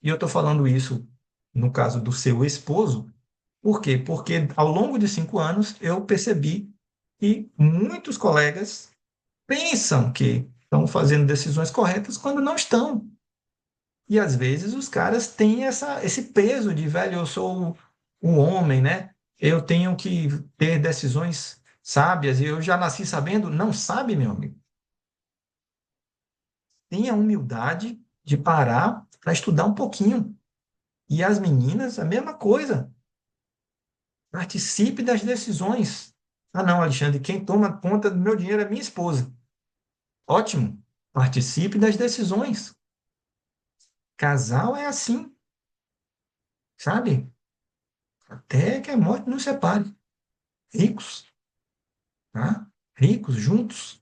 E eu estou falando isso no caso do seu esposo. Por quê? Porque ao longo de 5 anos eu percebi que muitos colegas pensam que estão fazendo decisões corretas quando não estão. E às vezes os caras têm esse peso de, velho, eu sou um homem, né? Eu tenho que ter decisões sábias e eu já nasci sabendo. Não sabe, meu amigo. Tenha a humildade de parar para estudar um pouquinho. E as meninas, a mesma coisa. Participe das decisões. Ah, não, Alexandre, quem toma conta do meu dinheiro é minha esposa. Ótimo. Participe das decisões. Casal é assim, sabe? Até que a morte nos separe. Ricos, tá? Ricos, juntos.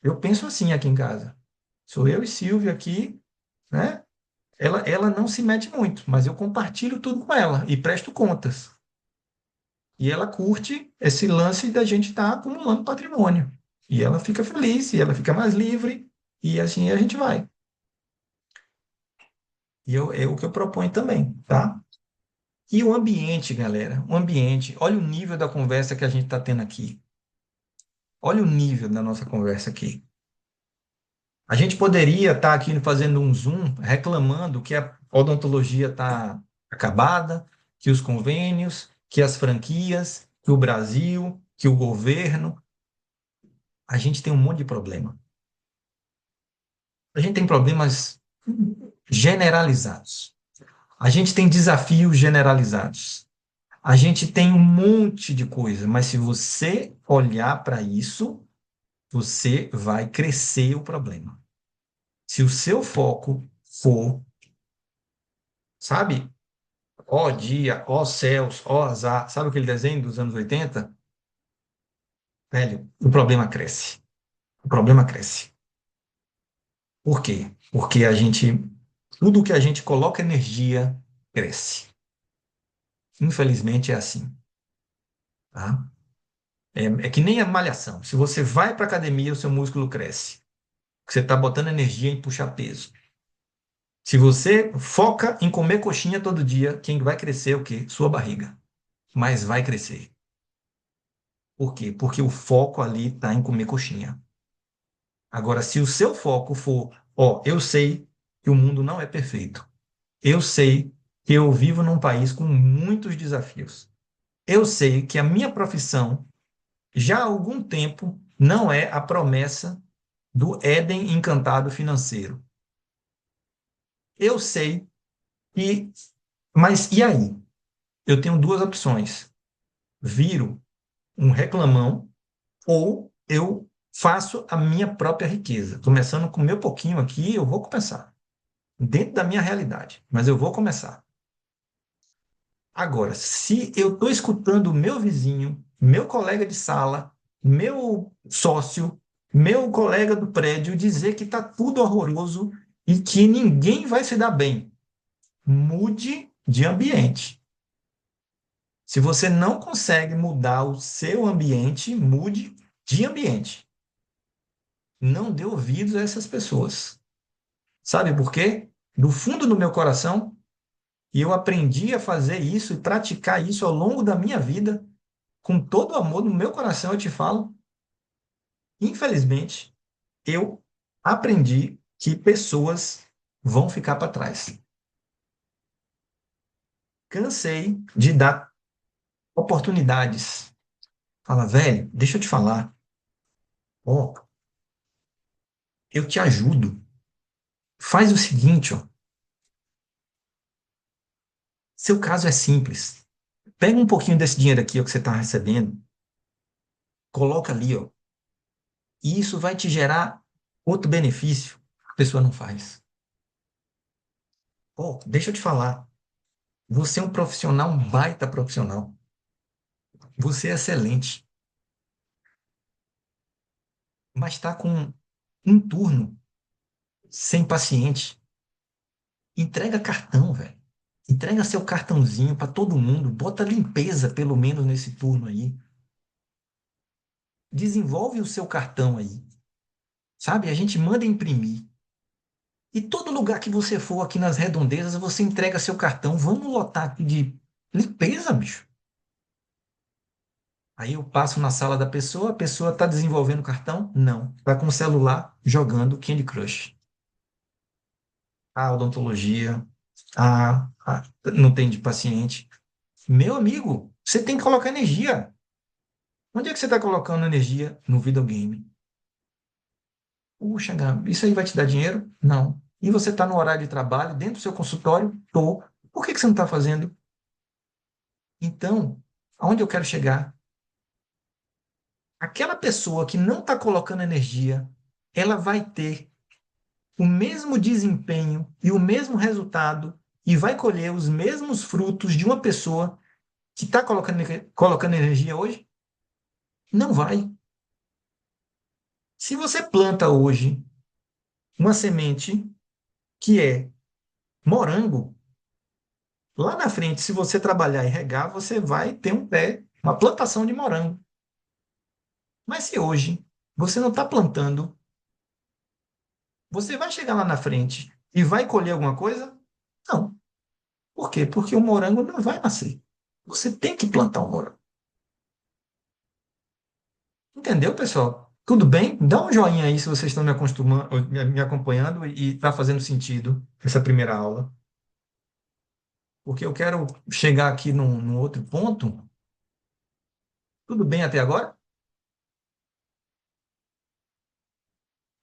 Eu penso assim aqui em casa. Sou eu e Silvia aqui, né? Ela não se mete muito, mas eu compartilho tudo com ela e presto contas. E ela curte esse lance da gente estar acumulando patrimônio. E ela fica feliz, e ela fica mais livre, e assim a gente vai. E é o que eu proponho também, tá? E o ambiente, galera, o ambiente, olha o nível da conversa que a gente está tendo aqui. Olha o nível da nossa conversa aqui. A gente poderia estar aqui fazendo um Zoom reclamando que a odontologia está acabada, que os convênios, que as franquias, que o Brasil, que o governo. A gente tem um monte de problema. A gente tem problemas generalizados. A gente tem desafios generalizados. A gente tem um monte de coisa, mas se você olhar para isso, você vai crescer o problema. Se o seu foco for, sabe, ó dia, ó céus, ó azar, sabe aquele desenho dos anos 80? Velho, o problema cresce. O problema cresce. Por quê? Porque tudo que a gente coloca energia, cresce. Infelizmente é assim, tá? É que nem a malhação. Se você vai para academia, o seu músculo cresce. Você está botando energia em puxar peso. Se você foca em comer coxinha todo dia, quem vai crescer é o quê? Sua barriga. Mas vai crescer. Por quê? Porque o foco ali está em comer coxinha. Agora, se o seu foco for, ó, eu sei que o mundo não é perfeito. Eu sei que eu vivo num país com muitos desafios. Eu sei que a minha profissão, já há algum tempo, não é a promessa do Éden encantado financeiro. Eu sei que, mas e aí? Eu tenho duas opções. Viro um reclamão ou eu faço a minha própria riqueza. Começando com o meu pouquinho aqui, eu vou começar. Dentro da minha realidade, mas eu vou começar. Agora, se eu estou escutando o meu vizinho, meu colega de sala, meu sócio, meu colega do prédio dizer que está tudo horroroso e que ninguém vai se dar bem, mude de ambiente. Se você não consegue mudar o seu ambiente, mude de ambiente. Não dê ouvidos a essas pessoas. Sabe por quê? Do fundo do meu coração, e eu aprendi a fazer isso e praticar isso ao longo da minha vida, com todo o amor no meu coração, eu te falo. Infelizmente, eu aprendi que pessoas vão ficar para trás. Cansei de dar oportunidades. Fala, velho, deixa eu te falar. Ó, eu te ajudo. Faz o seguinte, ó. Seu caso é simples. Pega um pouquinho desse dinheiro aqui, ó, que você está recebendo, coloca ali, ó. E isso vai te gerar outro benefício. A pessoa não faz. Ó, deixa eu te falar. Você é um profissional, um baita profissional. Você é excelente. Mas está com um turno sem paciente. Entrega cartão, velho. Entrega seu cartãozinho para todo mundo. Bota limpeza, pelo menos, nesse turno aí. Desenvolve o seu cartão aí. Sabe? A gente manda imprimir. E todo lugar que você for aqui nas redondezas, você entrega seu cartão. Vamos lotar aqui de limpeza, bicho. Aí eu passo na sala da pessoa, a pessoa está desenvolvendo o cartão? Não. Está com o celular jogando Candy Crush. A odontologia, não tem de paciente. Meu amigo, você tem que colocar energia. Onde é que você está colocando energia? No videogame. Puxa, Gabi, isso aí vai te dar dinheiro? Não. E você está no horário de trabalho, dentro do seu consultório? Tô. Por que que você não está fazendo? Então, aonde eu quero chegar? Aquela pessoa que não está colocando energia, ela vai ter o mesmo desempenho e o mesmo resultado e vai colher os mesmos frutos de uma pessoa que está colocando energia hoje? Não vai. Se você planta hoje uma semente que é morango, lá na frente, se você trabalhar e regar, você vai ter um pé, uma plantação de morango. Mas se hoje você não está plantando, você vai chegar lá na frente e vai colher alguma coisa? Não. Por quê? Porque o morango não vai nascer. Você tem que plantar um morango. Entendeu, pessoal? Tudo bem? Dá um joinha aí se vocês estão me acompanhando e está fazendo sentido essa primeira aula. Porque eu quero chegar aqui num outro ponto. Tudo bem até agora?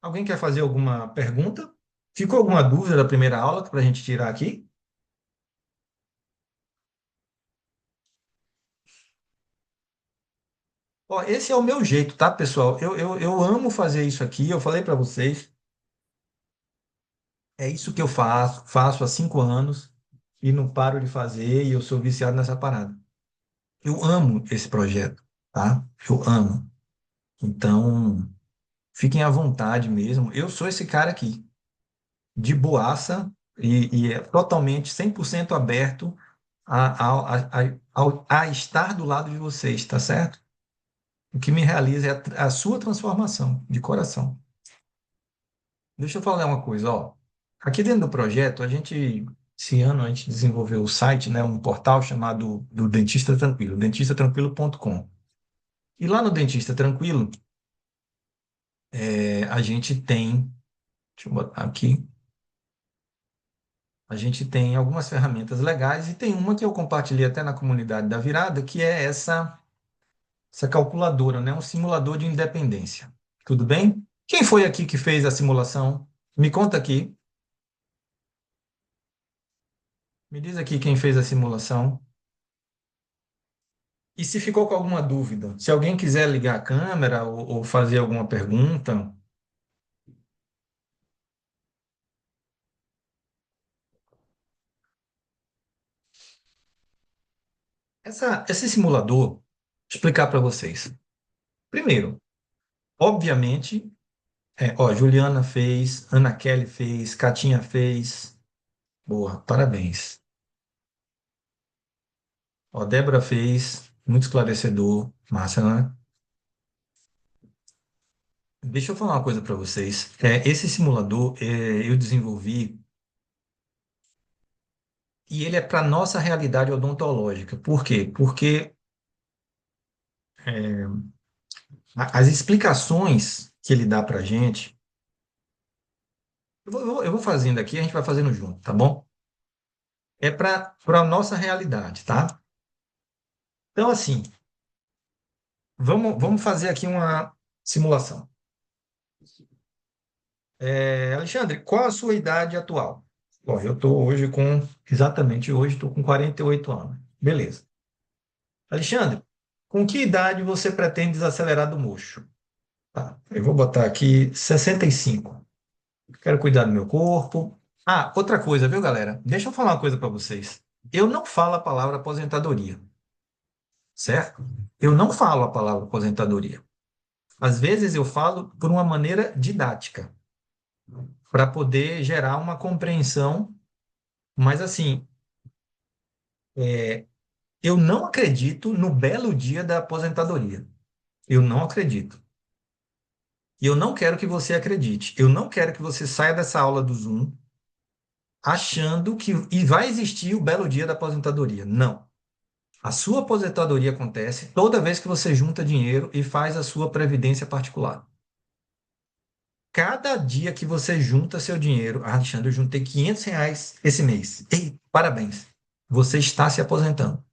Alguém quer fazer alguma pergunta? Ficou alguma dúvida da primeira aula para a gente tirar aqui? Ó, esse é o meu jeito, tá, pessoal? Eu amo fazer isso aqui. Eu falei para vocês, é isso que eu faço há 5 anos e não paro de fazer e eu sou viciado nessa parada. Eu amo esse projeto, tá? Eu amo. Então, fiquem à vontade mesmo. Eu sou esse cara aqui, de boaça e é totalmente 100% aberto a estar do lado de vocês, tá certo? O que me realiza é a sua transformação de coração. Deixa eu falar uma coisa, ó. Aqui dentro do projeto, esse ano, a gente desenvolveu o site, né, um portal chamado do Dentista Tranquilo, dentistatranquilo.com. E lá no Dentista Tranquilo, a gente tem, deixa eu botar aqui, a gente tem algumas ferramentas legais e tem uma que eu compartilhei até na comunidade da Virada, que é essa calculadora, né, um simulador de independência. Tudo bem? Quem foi aqui que fez a simulação? Me conta aqui. Me diz aqui quem fez a simulação. E se ficou com alguma dúvida, se alguém quiser ligar a câmera ou fazer alguma pergunta, esse simulador, vou explicar para vocês. Primeiro, obviamente, ó, Juliana fez, Ana Kelly fez, Catinha fez. Boa, parabéns. Ó, Débora fez, muito esclarecedor, massa, né? Deixa eu falar uma coisa para vocês. Esse simulador eu desenvolvi e ele é para nossa realidade odontológica. Por quê? Porque é, as explicações que ele dá para a gente, eu vou fazendo aqui, a gente vai fazendo junto, tá bom? É para a nossa realidade, tá? Então, assim, vamos fazer aqui uma simulação. Alexandre, qual a sua idade atual? Bom, eu estou hoje exatamente hoje, estou com 48 anos. Beleza. Alexandre, com que idade você pretende desacelerar do mocho? Tá, eu vou botar aqui 65. Quero cuidar do meu corpo. Ah, outra coisa, viu, galera? Deixa eu falar uma coisa para vocês. Eu não falo a palavra aposentadoria, certo? Eu não falo a palavra aposentadoria. Às vezes eu falo por uma maneira didática, para poder gerar uma compreensão, mas assim, eu não acredito no belo dia da aposentadoria. Eu não acredito. E eu não quero que você acredite. Eu não quero que você saia dessa aula do Zoom achando que vai existir o belo dia da aposentadoria. Não. A sua aposentadoria acontece toda vez que você junta dinheiro e faz a sua previdência particular. Cada dia que você junta seu dinheiro, Alexandre, eu juntei R$ 500 esse mês. Ei, parabéns. Você está se aposentando.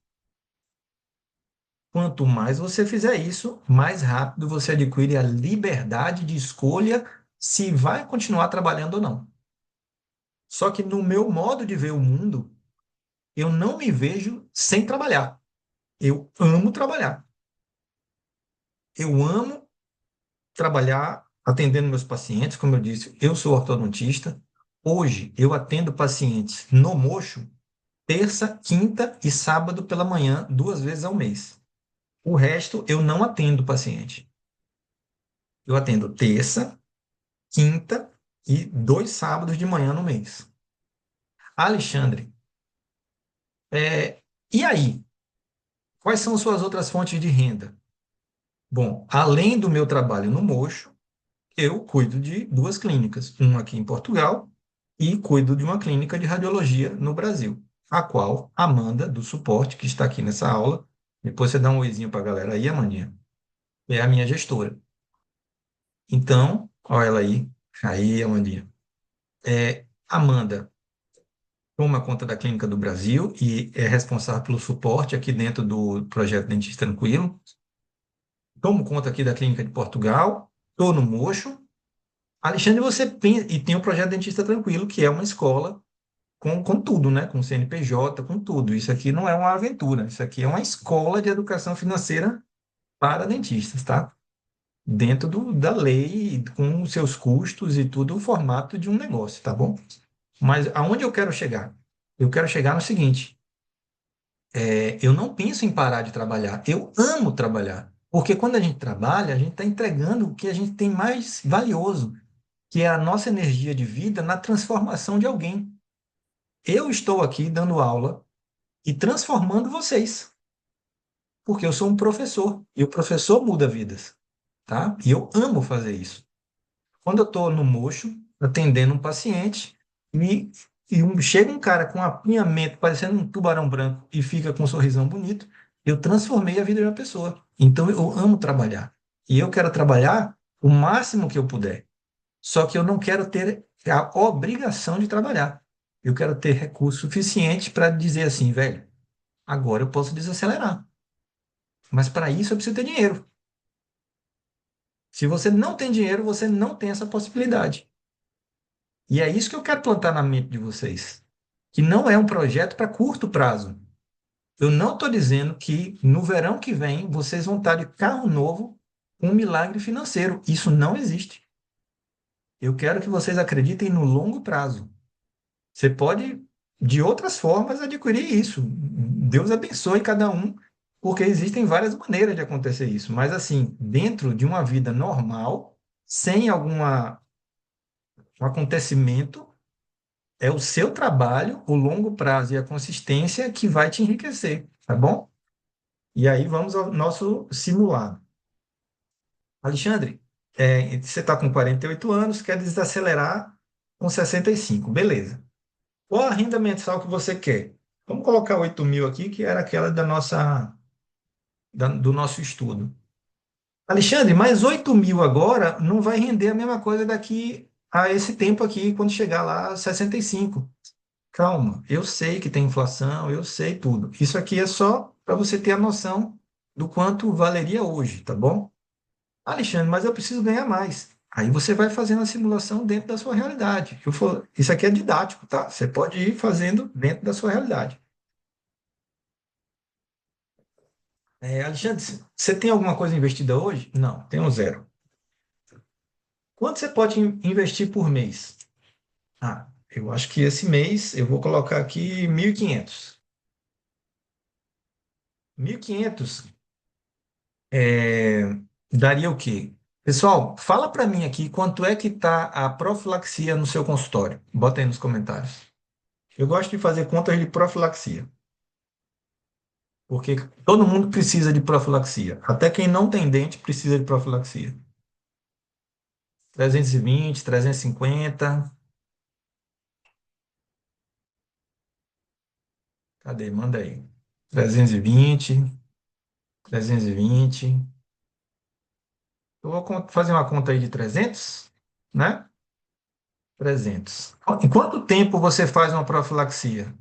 Quanto mais você fizer isso, mais rápido você adquire a liberdade de escolha se vai continuar trabalhando ou não. Só que no meu modo de ver o mundo, eu não me vejo sem trabalhar. Eu amo trabalhar. Eu amo trabalhar atendendo meus pacientes, como eu disse, eu sou ortodontista. Hoje eu atendo pacientes no Mocho, terça, quinta e sábado pela manhã, 2 vezes ao mês. O resto eu não atendo paciente. Eu atendo terça, quinta e 2 sábados de manhã no mês. Alexandre, e aí? Quais são suas outras fontes de renda? Bom, além do meu trabalho no Mocho, eu cuido de 2 clínicas, uma aqui em Portugal e cuido de uma clínica de radiologia no Brasil. a qual a Amanda, do suporte, que está aqui nessa aula, depois você dá um oizinho para a galera aí, Amandinha, é a minha gestora. Então, olha ela aí, Amandinha. Amanda toma conta da Clínica do Brasil e é responsável pelo suporte aqui dentro do projeto Dentista Tranquilo. Tomo conta aqui da Clínica de Portugal, estou no Mocho. Alexandre, você pensa, e tem o projeto Dentista Tranquilo, que é uma escola com tudo, né? Com CNPJ, com tudo. Isso aqui não é uma aventura, isso aqui é uma escola de educação financeira para dentistas, tá? Dentro da lei, com os seus custos e tudo, o formato de um negócio, tá bom? Mas aonde eu quero chegar? Eu quero chegar no seguinte: eu não penso em parar de trabalhar, eu amo trabalhar. Porque quando a gente trabalha, a gente está entregando o que a gente tem mais valioso, que é a nossa energia de vida na transformação de alguém. Eu estou aqui dando aula e transformando vocês, porque eu sou um professor e o professor muda vidas, tá? E eu amo fazer isso. Quando eu estou no mocho, atendendo um paciente, e, chega um cara com um apinhamento parecendo um tubarão branco e fica com um sorrisão bonito, eu transformei a vida de uma pessoa. Então eu amo trabalhar. E eu quero trabalhar o máximo que eu puder. Só que eu não quero ter a obrigação de trabalhar. Eu quero ter recurso suficiente para dizer assim, velho, agora eu posso desacelerar. Mas para isso eu preciso ter dinheiro. Se você não tem dinheiro, você não tem essa possibilidade. E é isso que eu quero plantar na mente de vocês. Que não é um projeto para curto prazo. Eu não estou dizendo que no verão que vem vocês vão estar de carro novo com um milagre financeiro. Isso não existe. Eu quero que vocês acreditem no longo prazo. Você pode, de outras formas, adquirir isso. Deus abençoe cada um, porque existem várias maneiras de acontecer isso. Mas, assim, dentro de uma vida normal, sem um acontecimento, é o seu trabalho, o longo prazo e a consistência que vai te enriquecer, tá bom? E aí vamos ao nosso simulado. Alexandre, você está com 48 anos, quer desacelerar com 65, beleza. Qual a renda mensal que você quer? Vamos colocar 8 mil aqui, que era aquela do nosso estudo. Alexandre, mas 8 mil agora não vai render a mesma coisa daqui a esse tempo aqui, quando chegar lá, 65. Calma, eu sei que tem inflação, eu sei tudo. Isso aqui é só para você ter a noção do quanto valeria hoje, tá bom? Alexandre, mas eu preciso ganhar mais. Aí você vai fazendo a simulação dentro da sua realidade. Isso aqui é didático, tá? Você pode ir fazendo dentro da sua realidade. Alexandre, você tem alguma coisa investida hoje? Não, tenho zero. Quanto você pode investir por mês? Ah, eu acho que esse mês eu vou colocar aqui 1.500. 1.500 é, daria o quê? Pessoal, fala para mim aqui quanto é que está a profilaxia no seu consultório. Bota aí nos comentários. Eu gosto de fazer contas de profilaxia, porque todo mundo precisa de profilaxia. Até quem não tem dente precisa de profilaxia. 320, 350. Cadê? Manda aí. 320, 320. Eu vou fazer uma conta aí de 300, né? 300. Em quanto tempo você faz uma profilaxia?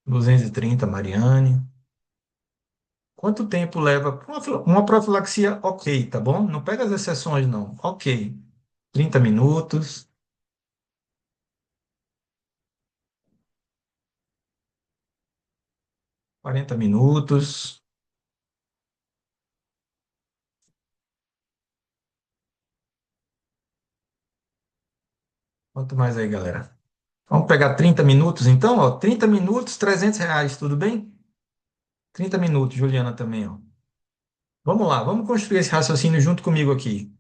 230, Mariane. Quanto tempo leva para uma profilaxia? Ok, tá bom? Não pega as exceções, não. Ok. 30 minutos, 40 minutos. Quanto mais aí, galera? Vamos pegar 30 minutos, então, ó. 30 minutos, R$ 300, tudo bem? 30 minutos, Juliana também, ó. Vamos lá, vamos construir esse raciocínio junto comigo aqui.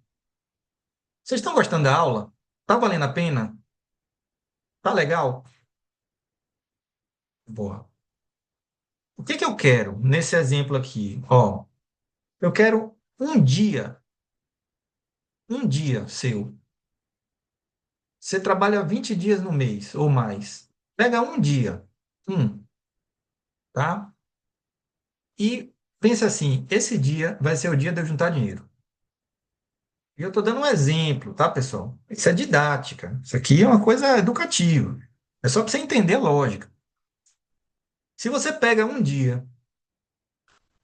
Vocês estão gostando da aula? Tá valendo a pena? Tá legal? Boa. O que que eu quero nesse exemplo aqui? Ó, eu quero um dia seu. Você trabalha 20 dias no mês ou mais. Pega um dia. Um. tá? E pense assim, esse dia vai ser o dia de eu juntar dinheiro. E eu estou dando um exemplo, tá, pessoal? Isso é didática. Isso aqui é uma coisa educativa. É só para você entender a lógica. Se você pega um dia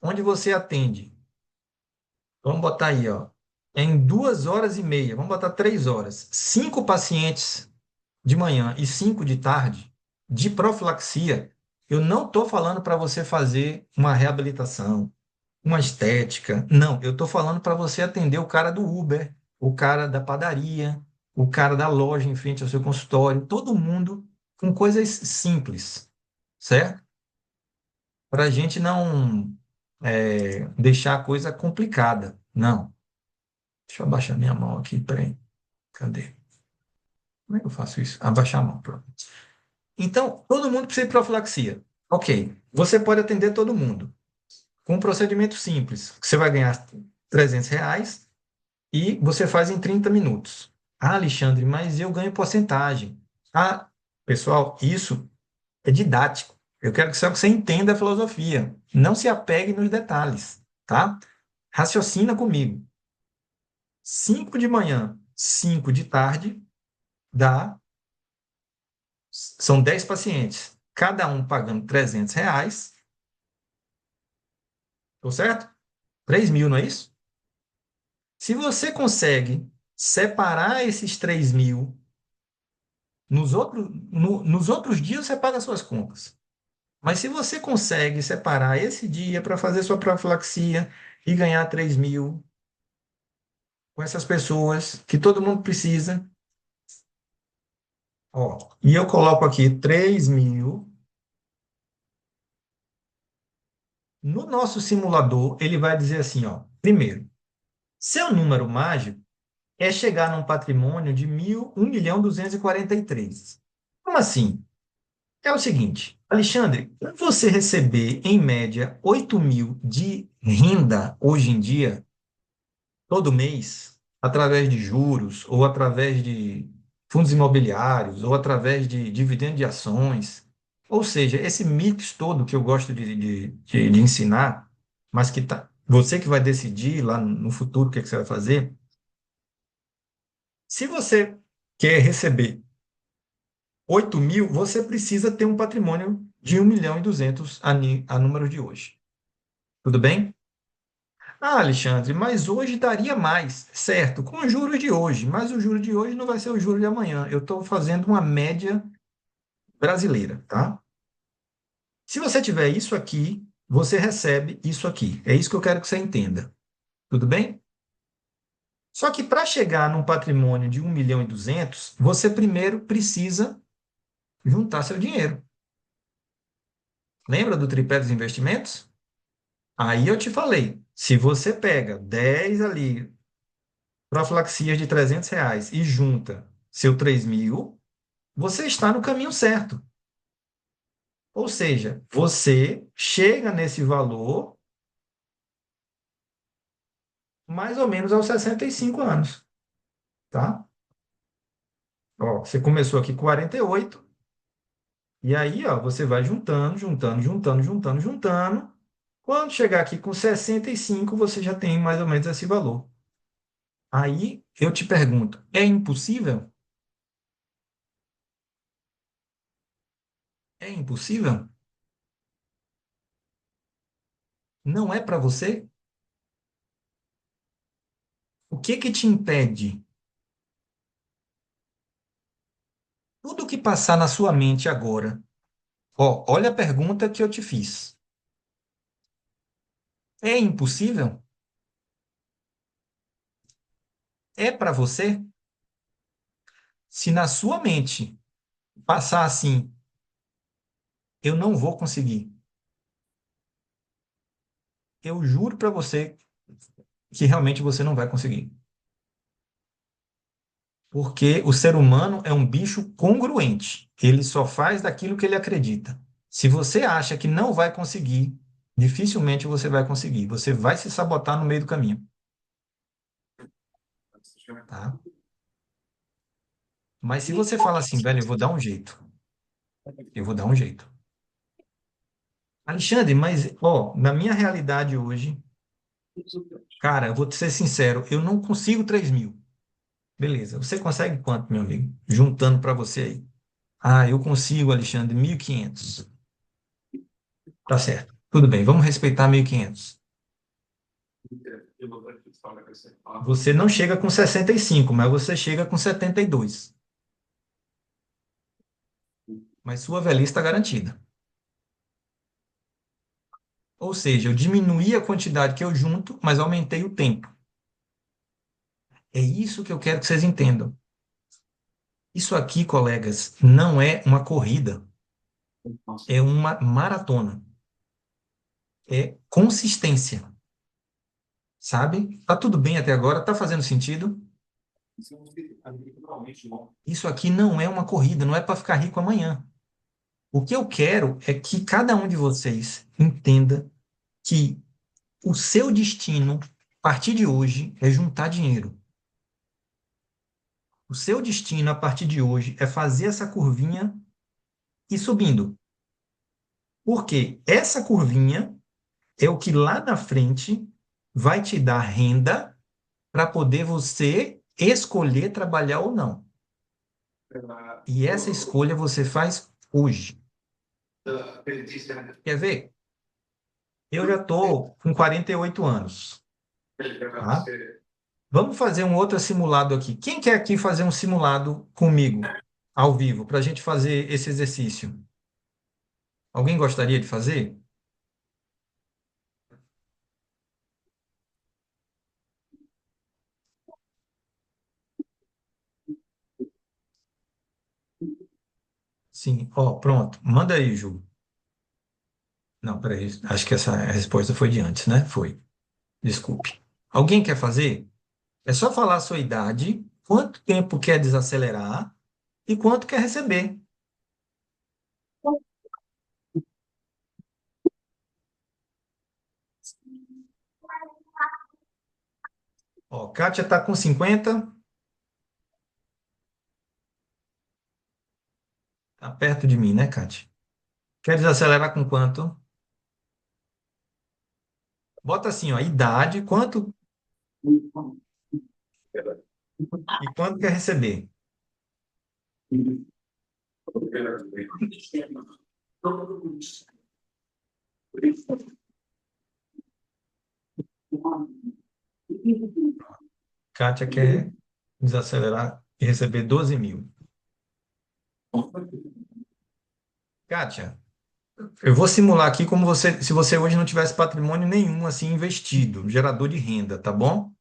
onde você atende, vamos botar aí, ó, em 2 horas e meia, vamos botar 3 horas, 5 pacientes de manhã e 5 de tarde, de profilaxia, eu não estou falando para você fazer uma reabilitação, uma estética. Não, eu estou falando para você atender o cara do Uber, o cara da padaria, o cara da loja em frente ao seu consultório, todo mundo com coisas simples, certo? Para a gente não deixar a coisa complicada. Não. Deixa eu abaixar minha mão aqui, peraí. Cadê? Como é que eu faço isso? Abaixar a mão, pronto. Então, todo mundo precisa de profilaxia. Ok, você pode atender todo mundo com um procedimento simples. Você vai ganhar R$ 300 e você faz em 30 minutos. Ah, Alexandre, mas eu ganho porcentagem. Ah, pessoal, isso é didático. Eu quero que só que você entenda a filosofia. Não se apegue nos detalhes, tá? Raciocina comigo. 5 de manhã, 5 de tarde, dá, são 10 pacientes, cada um pagando R$ 300, tô certo? 3.000, não é isso? Se você consegue separar esses 3.000 nos outros dias, você paga suas contas. Mas se você consegue separar esse dia para fazer sua profilaxia e ganhar 3.000 com essas pessoas que todo mundo precisa, ó, e eu coloco aqui 3.000, no nosso simulador, ele vai dizer assim, ó, primeiro, seu número mágico é chegar num patrimônio de 1.243. Como assim? É o seguinte, Alexandre, para você receber, em média, 8.000 de renda hoje em dia, todo mês, através de juros, ou através de fundos imobiliários, ou através de dividendo de ações, ou seja, esse mix todo que eu gosto de ensinar, mas que você que vai decidir lá no futuro o que, é que você vai fazer, se você quer receber 8.000, você precisa ter um patrimônio de 1.200.000 a número de hoje. Tudo bem? Ah, Alexandre, mas hoje daria mais, certo? Com os juros de hoje, mas o juro de hoje não vai ser o juro de amanhã. Eu estou fazendo uma média brasileira, tá? Se você tiver isso aqui, você recebe isso aqui. É isso que eu quero que você entenda. Tudo bem? Só que para chegar num patrimônio de 1.200.000, você primeiro precisa juntar seu dinheiro. Lembra do tripé dos investimentos? Aí eu te falei, se você pega 10 ali, profilaxias de R$ 300 e junta seu 3.000, você está no caminho certo. Ou seja, você chega nesse valor mais ou menos aos 65 anos, tá? Ó, você começou aqui com 48, e aí, ó, você vai juntando, juntando, juntando, juntando, juntando. Quando chegar aqui com 65, você já tem mais ou menos esse valor. Aí eu te pergunto, é impossível? É impossível? Não é para você? O que que te impede? Tudo que passar na sua mente agora, ó, olha a pergunta que eu te fiz. É impossível? É para você? Se na sua mente passar assim, eu não vou conseguir, eu juro para você que realmente você não vai conseguir. Porque o ser humano é um bicho congruente. Ele só faz daquilo que ele acredita. Se você acha que não vai conseguir, dificilmente você vai conseguir. Você vai se sabotar no meio do caminho, tá? Mas se você fala assim, velho, eu vou dar um jeito. Eu vou dar um jeito. Alexandre, mas, ó, na minha realidade hoje, cara, eu vou te ser sincero, eu não consigo 3.000. Beleza, você consegue quanto, meu amigo? Juntando para você aí. Ah, eu consigo, Alexandre, 1.500. Tá certo. Tudo bem, vamos respeitar 1.500. Você não chega com 65, mas você chega com 72. Mas sua velhice está garantida. Ou seja, eu diminuí a quantidade que eu junto, mas aumentei o tempo. É isso que eu quero que vocês entendam. Isso aqui, colegas, não é uma corrida, é uma maratona. É consistência, sabe? Tá tudo bem até agora? Tá fazendo sentido? Isso aqui não é uma corrida, não é para ficar rico amanhã. O que eu quero é que cada um de vocês entenda que o seu destino, a partir de hoje, é juntar dinheiro. O seu destino, a partir de hoje, é fazer essa curvinha e subindo. Porque essa curvinha é o que lá na frente vai te dar renda para poder você escolher trabalhar ou não. E essa escolha você faz hoje. Quer ver? Eu já estou com 48 anos. Tá? Vamos fazer um outro simulado aqui. Quem quer aqui fazer um simulado comigo, ao vivo, para a gente fazer esse exercício? Alguém gostaria de fazer? Sim. Ó, pronto. Manda aí, Ju. Não, peraí. Acho que essa resposta foi de antes, né? Foi. Desculpe. Alguém quer fazer? É só falar a sua idade, quanto tempo quer desacelerar e quanto quer receber. Ó, Kátia está com 50, tá perto de mim, né, Kátia? Quer desacelerar com quanto? Bota assim, ó, idade, quanto e quanto quer receber. Kátia quer desacelerar e receber 12.000. Kátia, eu vou simular aqui como você, se você hoje não tivesse patrimônio nenhum assim investido, gerador de renda, tá bom?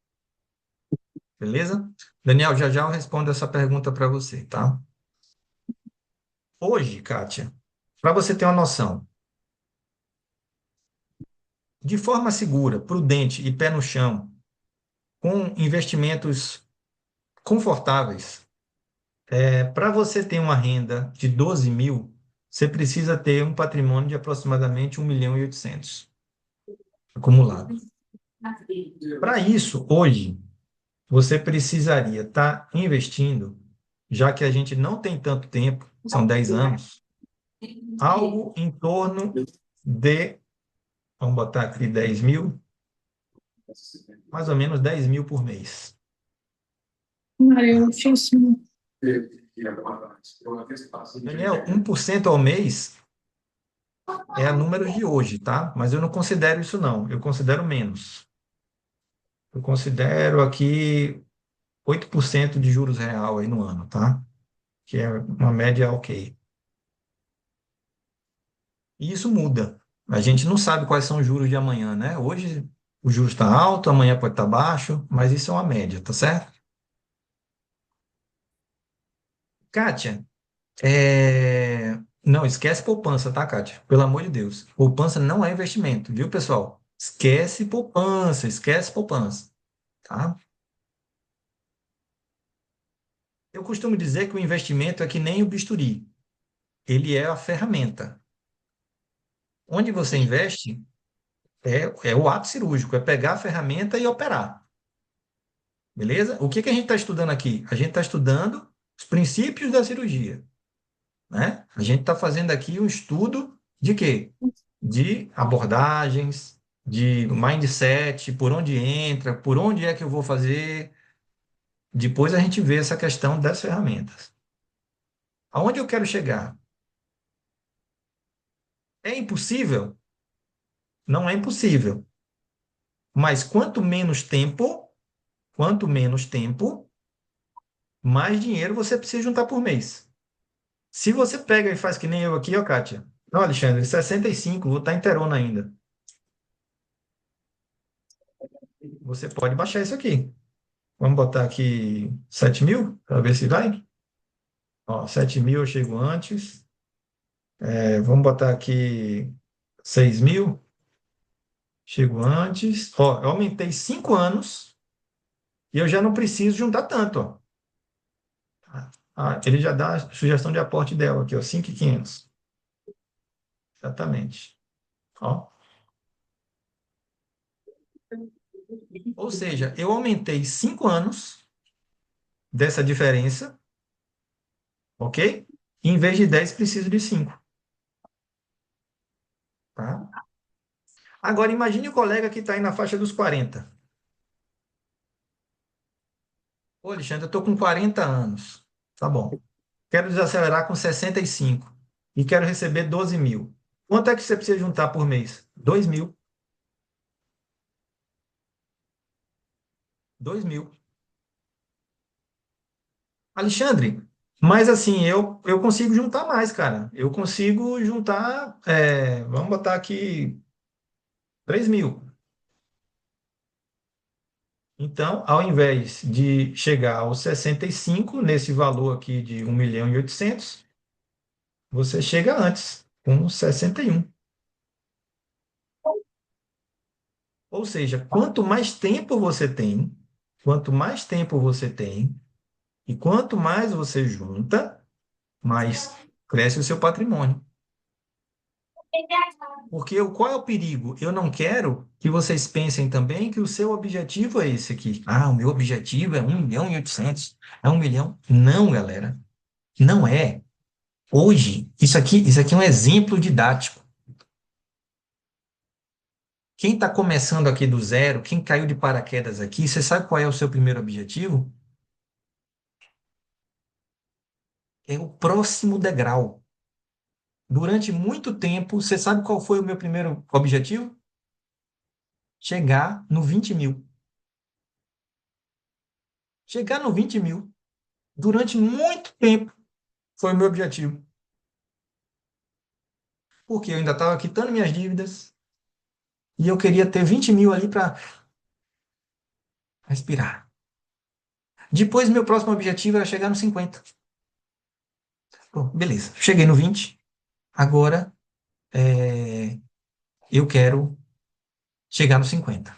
Beleza? Daniel, já já eu respondo essa pergunta para você, tá? Hoje, Kátia, para você ter uma noção, de forma segura, prudente e pé no chão, com investimentos confortáveis, para você ter uma renda de 12.000, você precisa ter um patrimônio de aproximadamente 1.800.000 acumulado. Para isso, hoje, você precisaria estar investindo, já que a gente não tem tanto tempo, são 10 anos, algo em torno de, vamos botar aqui 10.000, mais ou menos 10.000 por mês. Daniel, 1% ao mês é a números de hoje, tá? Mas eu não considero isso, não. Eu considero menos. Eu considero aqui 8% de juros real aí no ano, tá? Que é uma média ok. E isso muda. A gente não sabe quais são os juros de amanhã, né? Hoje o juros está alto, amanhã pode estar baixo, mas isso é uma média, tá certo? Kátia, não, esquece poupança, tá, Kátia? Pelo amor de Deus. Poupança não é investimento, viu, pessoal? Esquece poupança, tá? Eu costumo dizer que o investimento é que nem o bisturi. Ele é a ferramenta. Onde você investe é o ato cirúrgico, é pegar a ferramenta e operar. Beleza? O que que a gente está estudando aqui? A gente está estudando os princípios da cirurgia, né? A gente está fazendo aqui um estudo de quê? de abordagens, de mindset, por onde entra, por onde é que eu vou fazer. Depois a gente vê essa questão das ferramentas. Aonde eu quero chegar? É impossível? Não é impossível. Mas quanto menos tempo, mais dinheiro você precisa juntar por mês. Se você pega e faz que nem eu aqui, ó, Kátia. Não, Alexandre, 65, vou estar inteirona ainda. Você pode baixar isso aqui. Vamos botar aqui 7.000, para ver se vai. Ó, 7.000 eu chego antes. Vamos botar aqui 6.000, chego antes. Ó, eu aumentei 5 anos e eu já não preciso juntar tanto, ó. Ele já dá a sugestão de aporte dela aqui, ó, 5.500. Exatamente. Ó. Ou seja, eu aumentei 5 anos dessa diferença, ok? E em vez de 10, preciso de 5. Tá? Agora, imagine o colega que está aí na faixa dos 40. Ô, Alexandre, eu estou com 40 anos. Tá bom. Quero desacelerar com 65 e quero receber 12.000. Quanto é que você precisa juntar por mês? 2.000. 2.000. Alexandre, mas assim, eu consigo juntar mais, cara. Eu consigo juntar, vamos botar aqui 3.000. Então, ao invés de chegar aos 65 nesse valor aqui de 1.800.000, você chega antes, com 61. Ou seja, quanto mais tempo você tem, e quanto mais você junta, mais cresce o seu patrimônio. Porque qual é o perigo? Eu não quero que vocês pensem também que o seu objetivo é esse aqui. Ah, o meu objetivo é 1.800.000, é 1 milhão. Não, galera, não é. Hoje, isso aqui é um exemplo didático. Quem está começando aqui do zero, quem caiu de paraquedas aqui, você sabe qual é o seu primeiro objetivo? É o próximo degrau. Durante muito tempo, você sabe qual foi o meu primeiro objetivo? Chegar no 20.000. Chegar no 20.000. Durante muito tempo foi o meu objetivo. Porque eu ainda estava quitando minhas dívidas e eu queria ter 20.000 ali para respirar. Depois, meu próximo objetivo era chegar no 50. Bom, beleza, cheguei no 20. Agora, eu quero chegar no 50.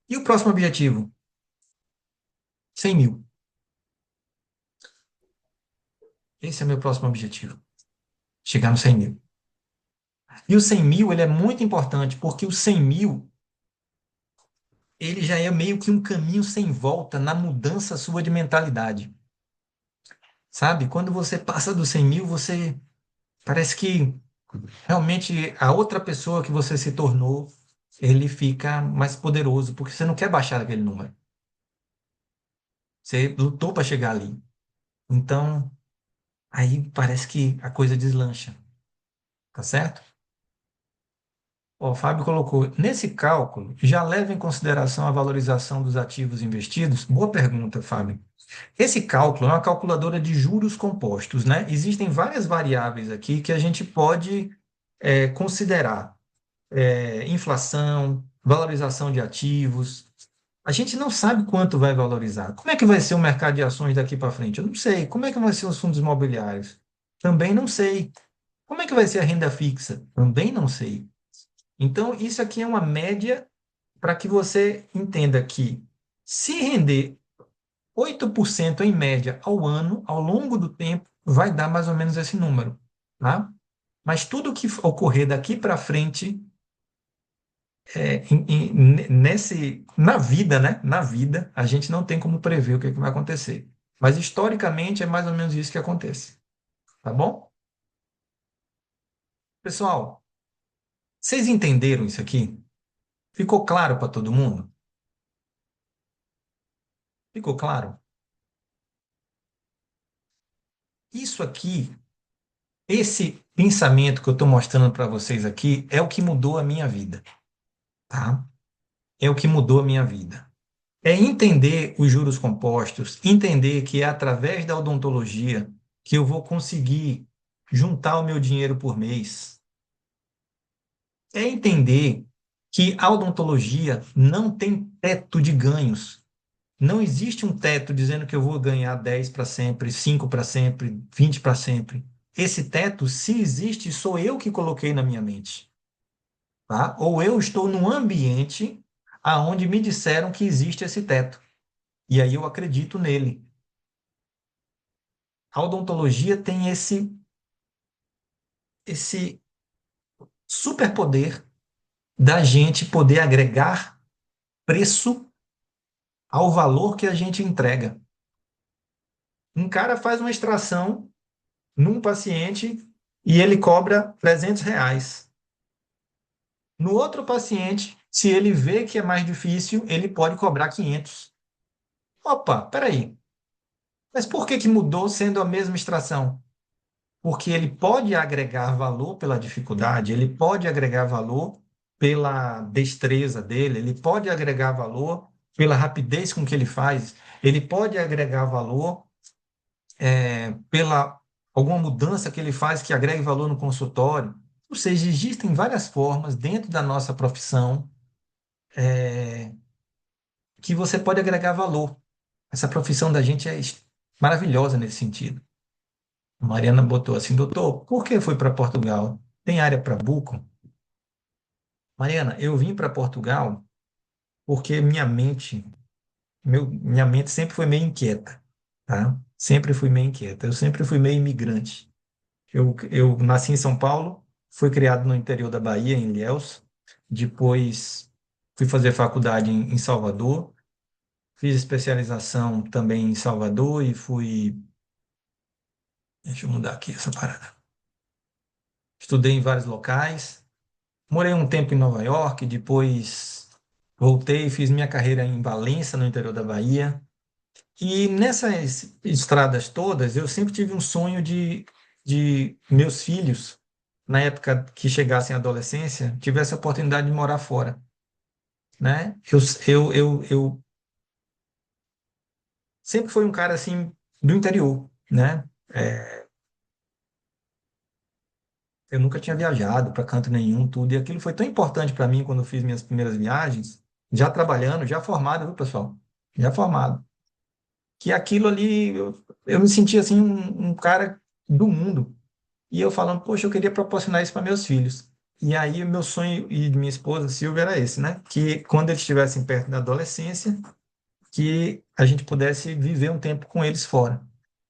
E o próximo objetivo? 100.000. Esse é meu próximo objetivo. Chegar no 100.000. E o 100.000, ele é muito importante, porque o 100.000, ele já é meio que um caminho sem volta na mudança sua de mentalidade. Sabe? Quando você passa dos 100.000, você parece que realmente a outra pessoa que você se tornou, ele fica mais poderoso, porque você não quer baixar aquele número. Você lutou para chegar ali. Então, aí parece que a coisa deslancha. Tá certo? Ó, o Fábio colocou, nesse cálculo, já leva em consideração a valorização dos ativos investidos? Boa pergunta, Fábio. Esse cálculo é uma calculadora de juros compostos, né? Existem várias variáveis aqui que a gente pode considerar. Inflação, valorização de ativos. A gente não sabe quanto vai valorizar. Como é que vai ser o mercado de ações daqui para frente? Eu não sei. Como é que vai ser os fundos imobiliários? Também não sei. Como é que vai ser a renda fixa? Também não sei. Então, isso aqui é uma média para que você entenda que se render 8% em média ao ano, ao longo do tempo, vai dar mais ou menos esse número, tá? Mas tudo que ocorrer daqui para frente, na vida, né? Na vida, a gente não tem como prever o que, é que vai acontecer. Mas historicamente é mais ou menos isso que acontece, tá bom? Pessoal, vocês entenderam isso aqui? Ficou claro para todo mundo? Ficou claro? Isso aqui, esse pensamento que eu estou mostrando para vocês aqui, é o que mudou a minha vida, tá? É o que mudou a minha vida. É entender os juros compostos, entender que é através da odontologia que eu vou conseguir juntar o meu dinheiro por mês. É entender que a odontologia não tem teto de ganhos. Não existe um teto dizendo que eu vou ganhar 10 para sempre, 5 para sempre, 20 para sempre. Esse teto, se existe, sou eu que coloquei na minha mente, tá? Ou eu estou num ambiente aonde me disseram que existe esse teto. E aí eu acredito nele. A odontologia tem esse superpoder da gente poder agregar preço ao valor que a gente entrega. Um cara faz uma extração num paciente e ele cobra R$ 300. No outro paciente, se ele vê que é mais difícil, ele pode cobrar 500. Opa, peraí. Mas por que que mudou sendo a mesma extração? Porque ele pode agregar valor pela dificuldade, ele pode agregar valor pela destreza dele, ele pode agregar valor pela rapidez com que ele faz, ele pode agregar valor pela alguma mudança que ele faz que agregue valor no consultório. Ou seja, existem várias formas dentro da nossa profissão que você pode agregar valor. Essa profissão da gente é maravilhosa nesse sentido. A Mariana botou assim, doutor, por que foi para Portugal? Tem área para buco? Mariana, eu vim para Portugal porque minha mente sempre foi meio inquieta, tá? Sempre fui meio inquieta. Eu sempre fui meio imigrante. Eu nasci em São Paulo, fui criado no interior da Bahia, em Ilhéus. Depois fui fazer faculdade em Salvador. Fiz especialização também em Salvador e fui. Deixa eu mudar aqui essa parada. Estudei em vários locais. Morei um tempo em Nova York, depois voltei e fiz minha carreira em Valença, no interior da Bahia. E nessas estradas todas, eu sempre tive um sonho de meus filhos, na época que chegassem à adolescência, tivessem a oportunidade de morar fora, né? Eu sempre fui um cara assim do interior, né? Eu nunca tinha viajado para canto nenhum, tudo, e aquilo foi tão importante para mim quando eu fiz minhas primeiras viagens, já trabalhando, já formado, viu, pessoal? Já formado. Que aquilo ali, eu me sentia assim um cara do mundo. E eu falando, poxa, eu queria proporcionar isso para meus filhos. E aí, o meu sonho e de minha esposa, Silvia, era esse, né? Que quando eles estivessem perto da adolescência, que a gente pudesse viver um tempo com eles fora.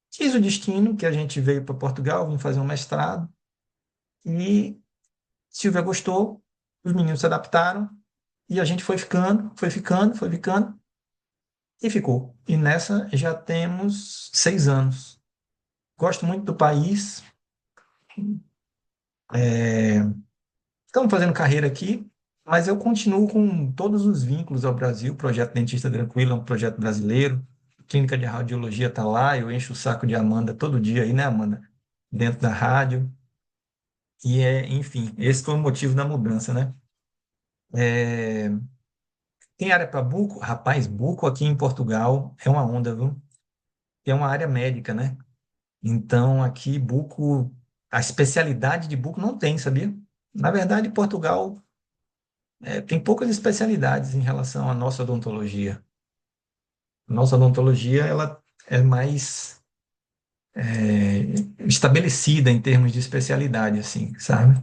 Quis o destino que a gente veio para Portugal, vim fazer um mestrado, e Silvia gostou, os meninos se adaptaram, e a gente foi ficando, foi ficando, foi ficando, e ficou. E nessa já temos 6 anos. Gosto muito do país, estamos fazendo carreira aqui, mas eu continuo com todos os vínculos ao Brasil. O Projeto Dentista Tranquilo é um projeto brasileiro. Clínica de Radiologia está lá. Eu encho o saco de Amanda todo dia aí, né, Amanda? Dentro da rádio. E enfim, esse foi o motivo da mudança, né? É, tem área para buco? Rapaz, buco aqui em Portugal é uma onda, viu? É uma área médica, né? Então, aqui, buco, a especialidade de buco não tem, sabia? Na verdade, Portugal tem poucas especialidades em relação à nossa odontologia. Nossa odontologia, ela é mais estabelecida em termos de especialidade, assim, sabe?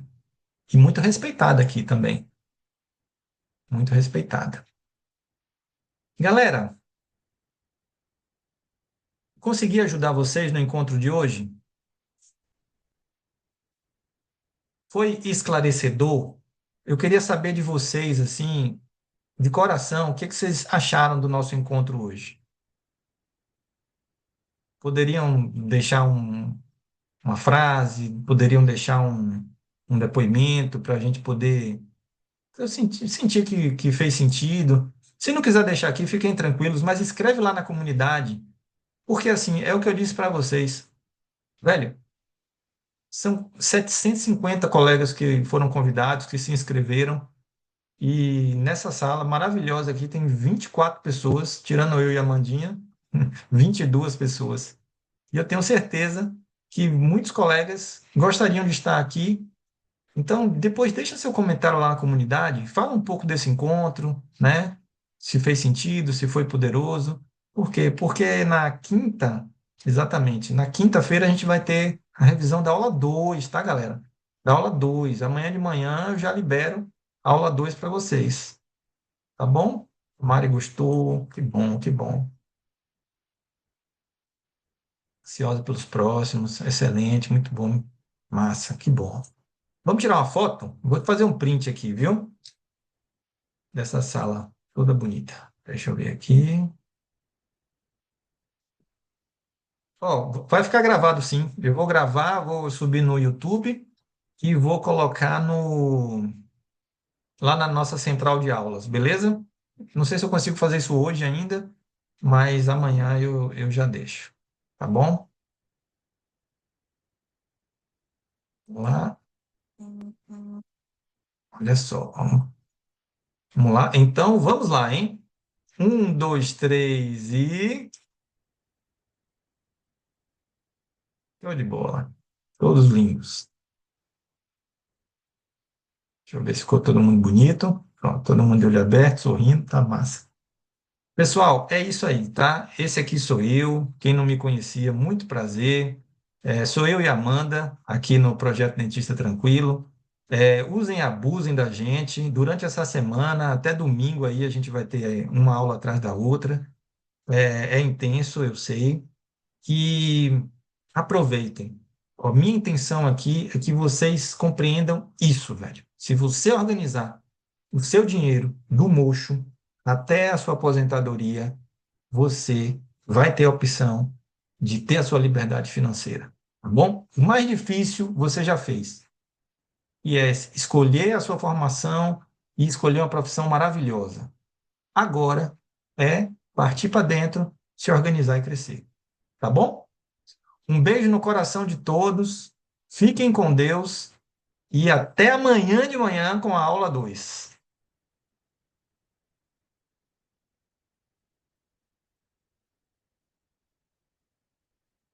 E muito respeitada aqui também. Muito respeitada. Galera, consegui ajudar vocês no encontro de hoje? Foi esclarecedor? Eu queria saber de vocês, assim, de coração, o que que vocês acharam do nosso encontro hoje? Poderiam deixar uma frase, poderiam deixar um depoimento para a gente poder eu sentir que fez sentido. Se não quiser deixar aqui, fiquem tranquilos, mas escreve lá na comunidade, porque assim, é o que eu disse para vocês, velho, são 750 colegas que foram convidados, que se inscreveram, e nessa sala maravilhosa aqui tem 24 pessoas, tirando eu e a Amandinha, 22 pessoas. E eu tenho certeza que muitos colegas gostariam de estar aqui. Então, depois deixa seu comentário lá na comunidade, fala um pouco desse encontro, né? Se fez sentido, se foi poderoso. Por quê? Porque na quinta, exatamente, na quinta-feira a gente vai ter a revisão da aula 2, tá, galera? Da aula 2. Amanhã de manhã eu já libero a aula 2 para vocês, tá bom? Mari gostou, que bom, que bom. Ansiosa pelos próximos, excelente, muito bom. Massa, que bom. Vamos tirar uma foto? Vou fazer um print aqui, viu? Dessa sala toda bonita. Deixa eu ver aqui. Ó, vai ficar gravado sim. Eu vou gravar, vou subir no YouTube e vou colocar lá na nossa central de aulas, beleza? Não sei se eu consigo fazer isso hoje ainda, mas amanhã eu já deixo. Tá bom? Vamos lá. Olha só. Vamos lá. Então, vamos lá, hein? Um, dois, três e. Show de bola. Todos lindos. Deixa eu ver se ficou todo mundo bonito. Pronto, todo mundo de olho aberto, sorrindo, tá massa. Pessoal, é isso aí, tá? Esse aqui sou eu. Quem não me conhecia, muito prazer. Sou eu e a Amanda, aqui no Projeto Dentista Tranquilo. Usem e abusem da gente. Durante essa semana, até domingo aí, a gente vai ter uma aula atrás da outra. É intenso, eu sei. Que aproveitem. A minha intenção aqui é que vocês compreendam isso, velho. Se você organizar o seu dinheiro do mocho até a sua aposentadoria, você vai ter a opção de ter a sua liberdade financeira, tá bom? O mais difícil você já fez, e é escolher a sua formação e escolher uma profissão maravilhosa. Agora é partir para dentro, se organizar e crescer, tá bom? Um beijo no coração de todos, fiquem com Deus e até amanhã de manhã com a aula 2.